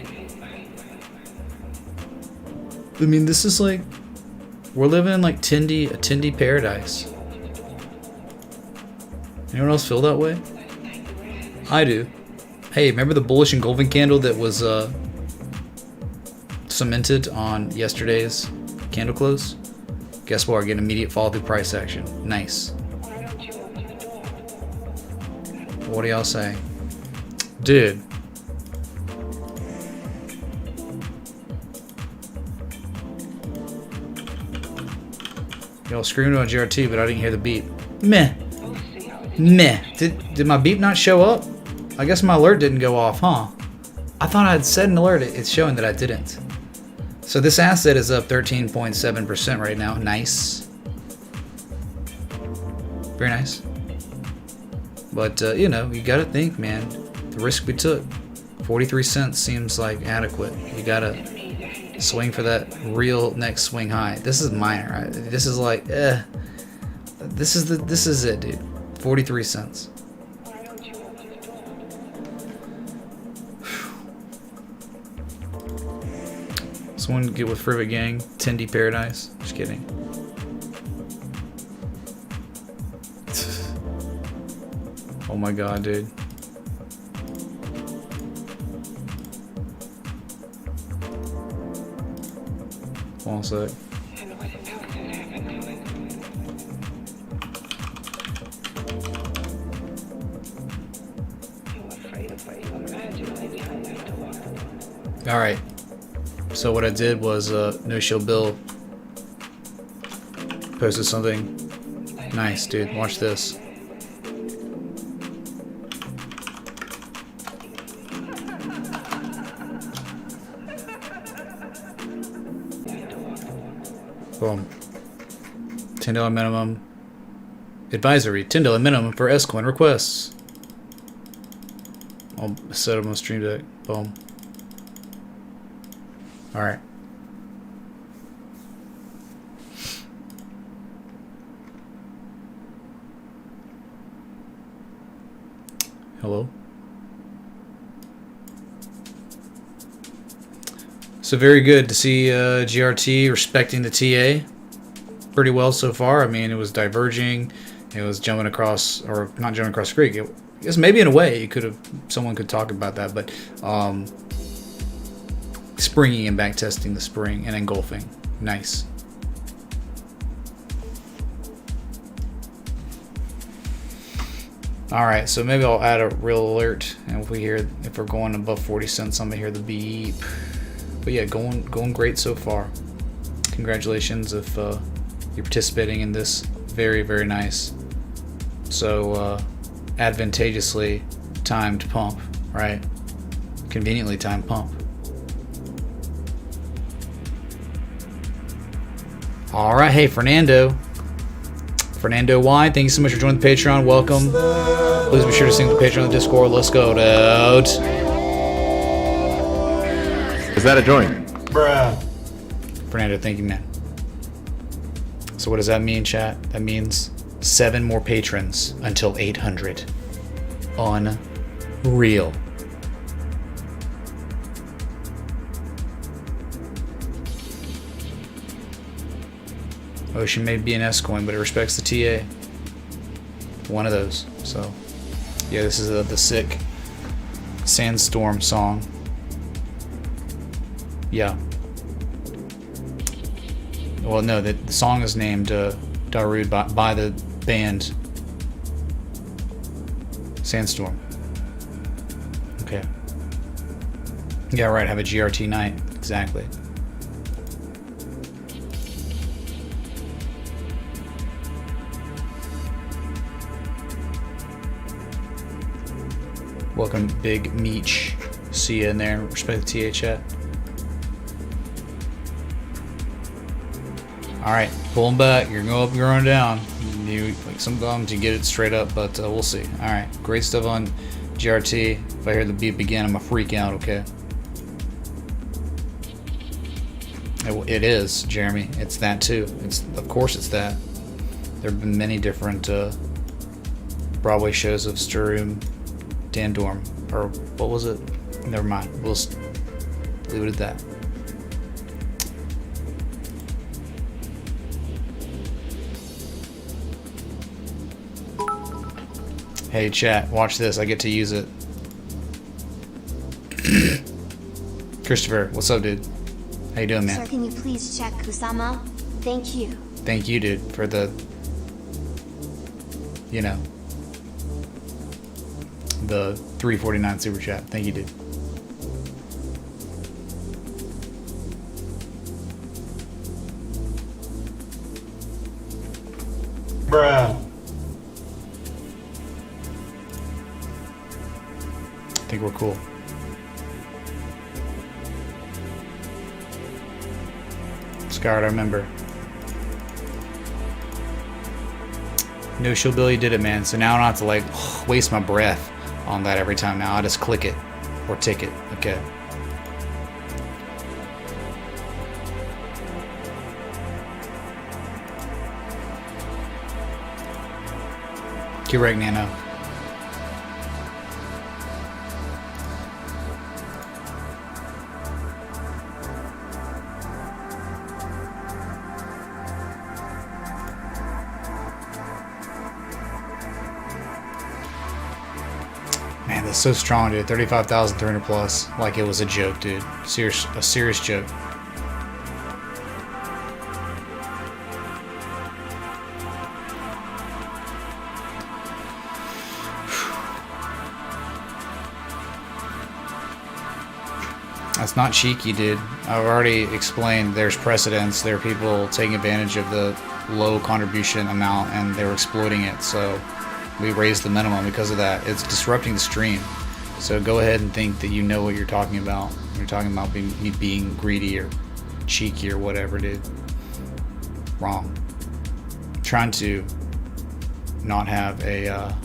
I mean, this is like, we're living in like a Tindy paradise. Anyone else feel that way? I do. Hey, remember the bullish engulfing candle that was cemented on yesterday's candle close? Guess what? We're getting immediate follow through price action. Nice. What do y'all say? Dude. Y'all screamed about GRT, but I didn't hear the beep. Meh. Meh. Did my beep not show up? I guess my alert didn't go off, huh? I thought I had set an alert. It's showing that I didn't. So this asset is up 13.7% right now. Nice. Very nice. But, you know, you gotta think, man. The risk we took. 43 cents seems like adequate. You gotta swing for that real next swing high. This is minor. Right? This is like, This is it, dude. 43 cents. Someone get with Frivet Gang. Tindy Paradise. Just kidding. Oh my god, dude. One sec. Alright. So what I did was No Shield Bill posted something. Nice, dude. Watch this. Boom. $10 minimum. Advisory. $10 minimum for S-Coin requests. I'll set them on Stream Deck. Boom. Alright. Hello? So very good to see GRT respecting the TA pretty well so far. I mean, it was diverging. It was jumping across, or not jumping across the creek. I guess maybe in a way you could have, someone could talk about that, but springing and back testing the spring and engulfing. Nice. Alright, so maybe I'll add a real alert, and if we're going above 40 cents, I'm gonna hear the beep. But yeah, going great so far. Congratulations if you're participating in this. Very, very nice. So advantageously timed pump, right? Conveniently timed pump. Alright, hey Fernando Y, thank you so much for joining the Patreon. Welcome. Please be sure to sync the Patreon and the Discord. Let's go, dude. Is that a joint? Bruh. Fernando, thank you, man. So what does that mean, chat? That means 7 more patrons until 800. Unreal. Ocean may be an S coin, but it respects the TA. One of those. So, yeah, this is the sick Sandstorm song. Yeah. Well, no, the song is named Darude by the band Sandstorm. Okay. Yeah, right, have a GRT night. Exactly. Welcome, Big Meech. See you in there. Respect the TA chat. Alright, pull them back. You're going up, you're going down. Like sometimes you get it straight up, but we'll see. Alright, great stuff on GRT. If I hear the beep again, I'm gonna freak out, okay? It is, Jeremy. It's that too. Of course it's that. There have been many different Broadway shows of Sturm Dan Dorm, or what was it? Never mind. We'll just leave it at that. Hey chat, watch this. I get to use it. Christopher, what's up, dude? How you doing, man? Sir, can you please check Kusama? Thank you. Thank you, dude, for the, you know, the $3.49 super chat. Thank you, dude. Bruh. I think we're cool. Scarred, I remember. No Showbilly did it, man. So now I don't have to like waste my breath on that every time. Now I just click it or tick it. Okay. Correct, Nano. Man, that's so strong, dude. 35,300 plus. Like it was a joke, dude. A serious joke. That's not cheeky, dude. I've already explained there's precedents. There are people taking advantage of the low contribution amount and they were exploiting it. So we raised the minimum because of that. It's disrupting the stream. So go ahead and think that you know what you're talking about. You're talking about me being greedy or cheeky or whatever, dude. Wrong. I'm trying to not have a...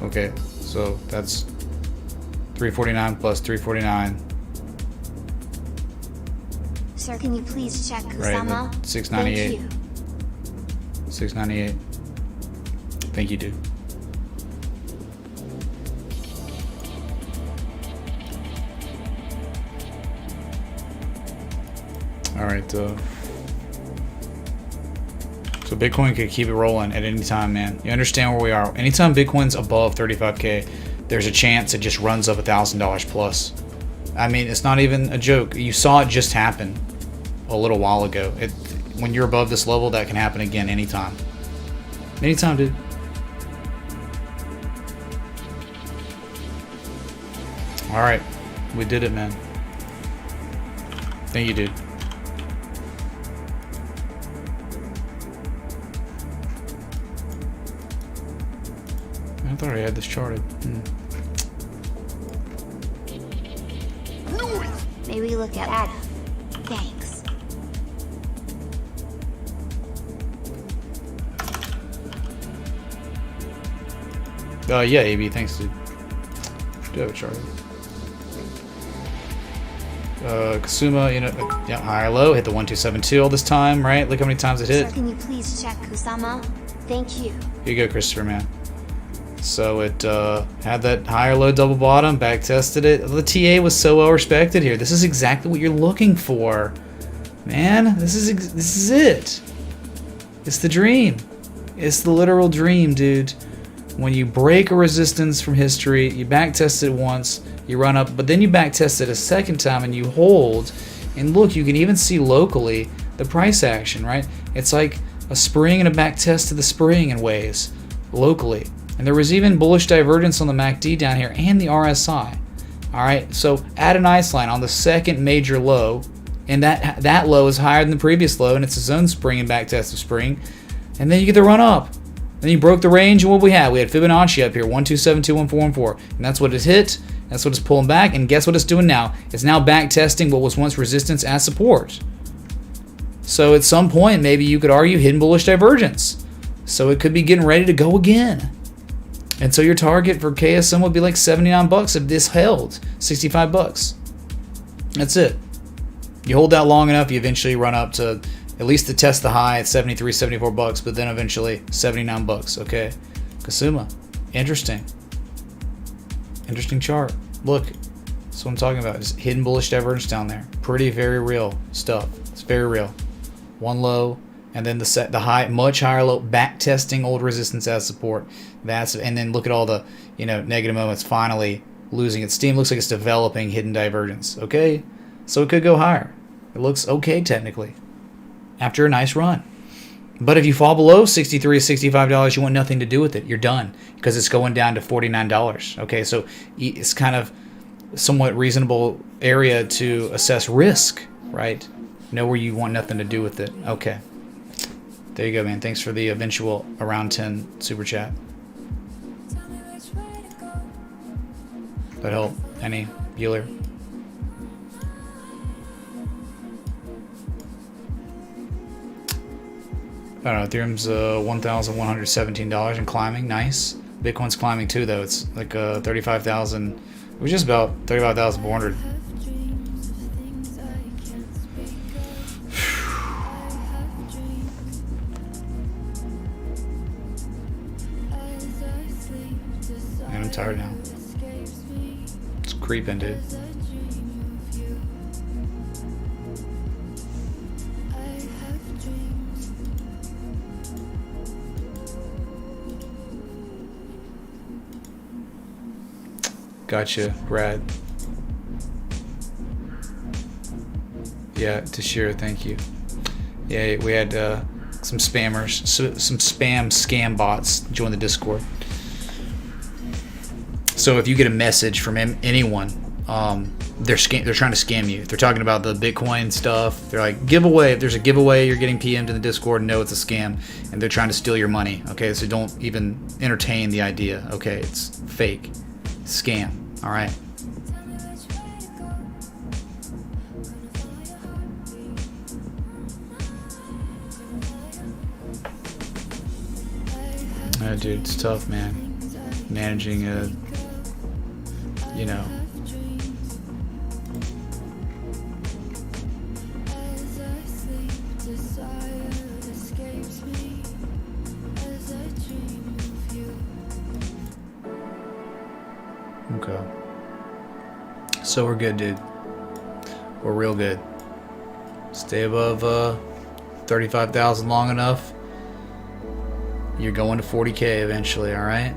Okay, so So that's 349 plus 349. Sir, can you please check Right, Kusama? and 698. Thank you. 698. Thank you, dude. All right, so Bitcoin could keep it rolling at any time, man. You understand where we are. Anytime Bitcoin's above 35K, there's a chance it just runs up $1,000 plus. I mean, it's not even a joke. You saw it just happen a little while ago. When you're above this level, that can happen again anytime. Anytime, dude. All right, we did it, man. Thank you, dude. I thought I had this charted. Maybe look at Adam. Thanks. Yeah, AB, thanks, dude. Do have a charted. Kasuma, you know, yeah, high or low, hit the 1272 all this time, right? Look how many times it hit. Sir, can you please check Kusama? Thank you. Here you go, Christopher, man. So it had that high or low double bottom, back tested it. The TA was so well respected here. This is exactly what you're looking for, man. This is it. It's the dream. It's the literal dream, dude. When you break a resistance from history, you back test it once, you run up, but then you back test it a second time and you hold. And look, you can even see locally the price action, right? It's like a spring and a back test to the spring in ways locally. And there was even bullish divergence on the MACD down here and the RSI. All right, so at an ice line on the second major low, and that low is higher than the previous low, and it's its own spring and back test of spring. And then you get the run up. Then you broke the range, and what we had? We had Fibonacci up here, 12721414, and that's what it hit. That's what it's pulling back, and guess what it's doing now? It's now back testing what was once resistance as support. So at some point, maybe you could argue hidden bullish divergence. So it could be getting ready to go again. And so your target for KSM would be like $79 if this held, $65. That's it. You hold that long enough, you eventually run up to at least to test the high at 73, $74, but then eventually $79. Okay, Kasuma, interesting. Interesting chart. Look, that's what I'm talking about. Just hidden bullish divergence down there. Pretty, very real stuff. It's very real. One low, and then the high, much higher low, back testing old resistance as support. And then look at all the negative moments finally losing its steam. Looks like it's developing hidden divergence. Okay, so it could go higher. It looks okay technically after a nice run. But if you fall below $63, $65, you want nothing to do with it. You're done because it's going down to $49. Okay, so it's kind of somewhat reasonable area to assess risk, right? Know where you want nothing to do with it. Okay. There you go, man. Thanks for the eventual around 10 super chat. That help? Any? Bueller? I don't know. Ethereum's $1,117 and climbing. Nice. Bitcoin's climbing too, though. It's like 35,000. It was just about 35,400. Man, I'm tired now. It's creeping, dude. Gotcha, Brad. Yeah, Tashira, thank you. Yeah, we had some spammers, some scam bots join the Discord. So if you get a message from anyone, they're trying to scam you. If they're talking about the Bitcoin stuff, they're like, giveaway. If there's a giveaway, you're getting PM'd in the Discord, know it's a scam, and they're trying to steal your money. Okay, so don't even entertain the idea. Okay, it's fake. Scam. All right. Dude, it's tough, man. Managing a you know. Okay. So we're good, dude. We're real good. Stay above 35,000 long enough. You're going to 40K eventually, all right?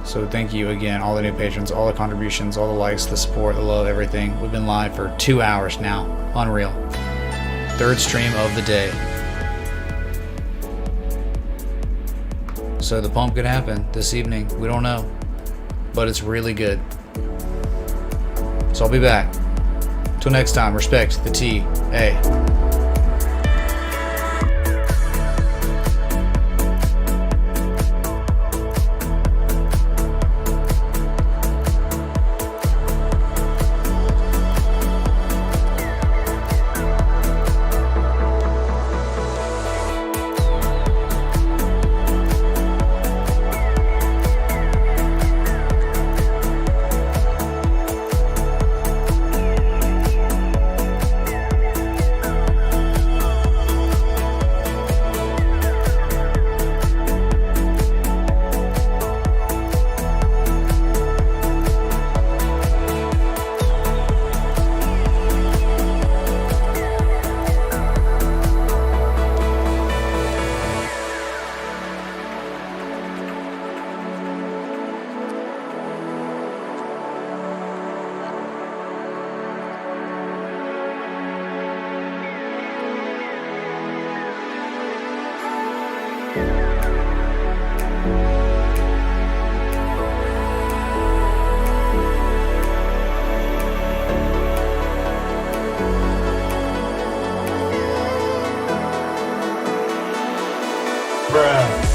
So thank you again, all the new patrons, all the contributions, all the likes, the support, the love, everything. We've been live for 2 hours now. Unreal. Third stream of the day. So the pump could happen this evening. We don't know. But it's really good. So I'll be back. Till next time, respect the TA. Bruh.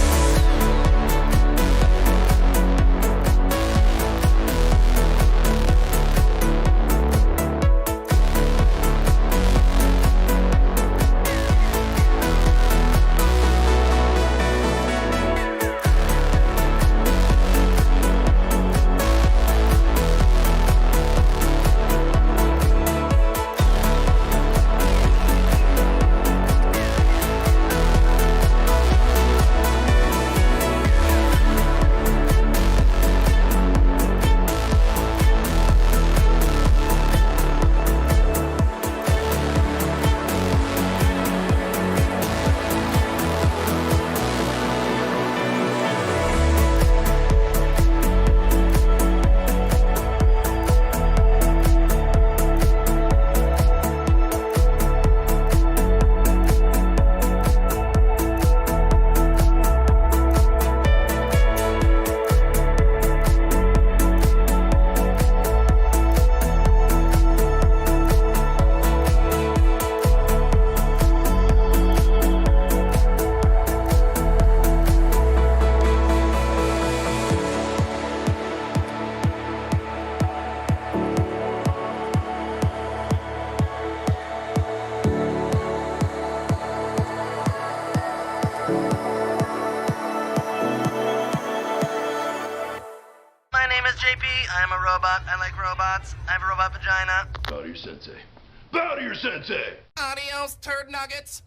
My name is JP. I'm a robot. I like robots. I have a robot vagina. Bow to your sensei. Bow to your sensei! Adios, turd nuggets.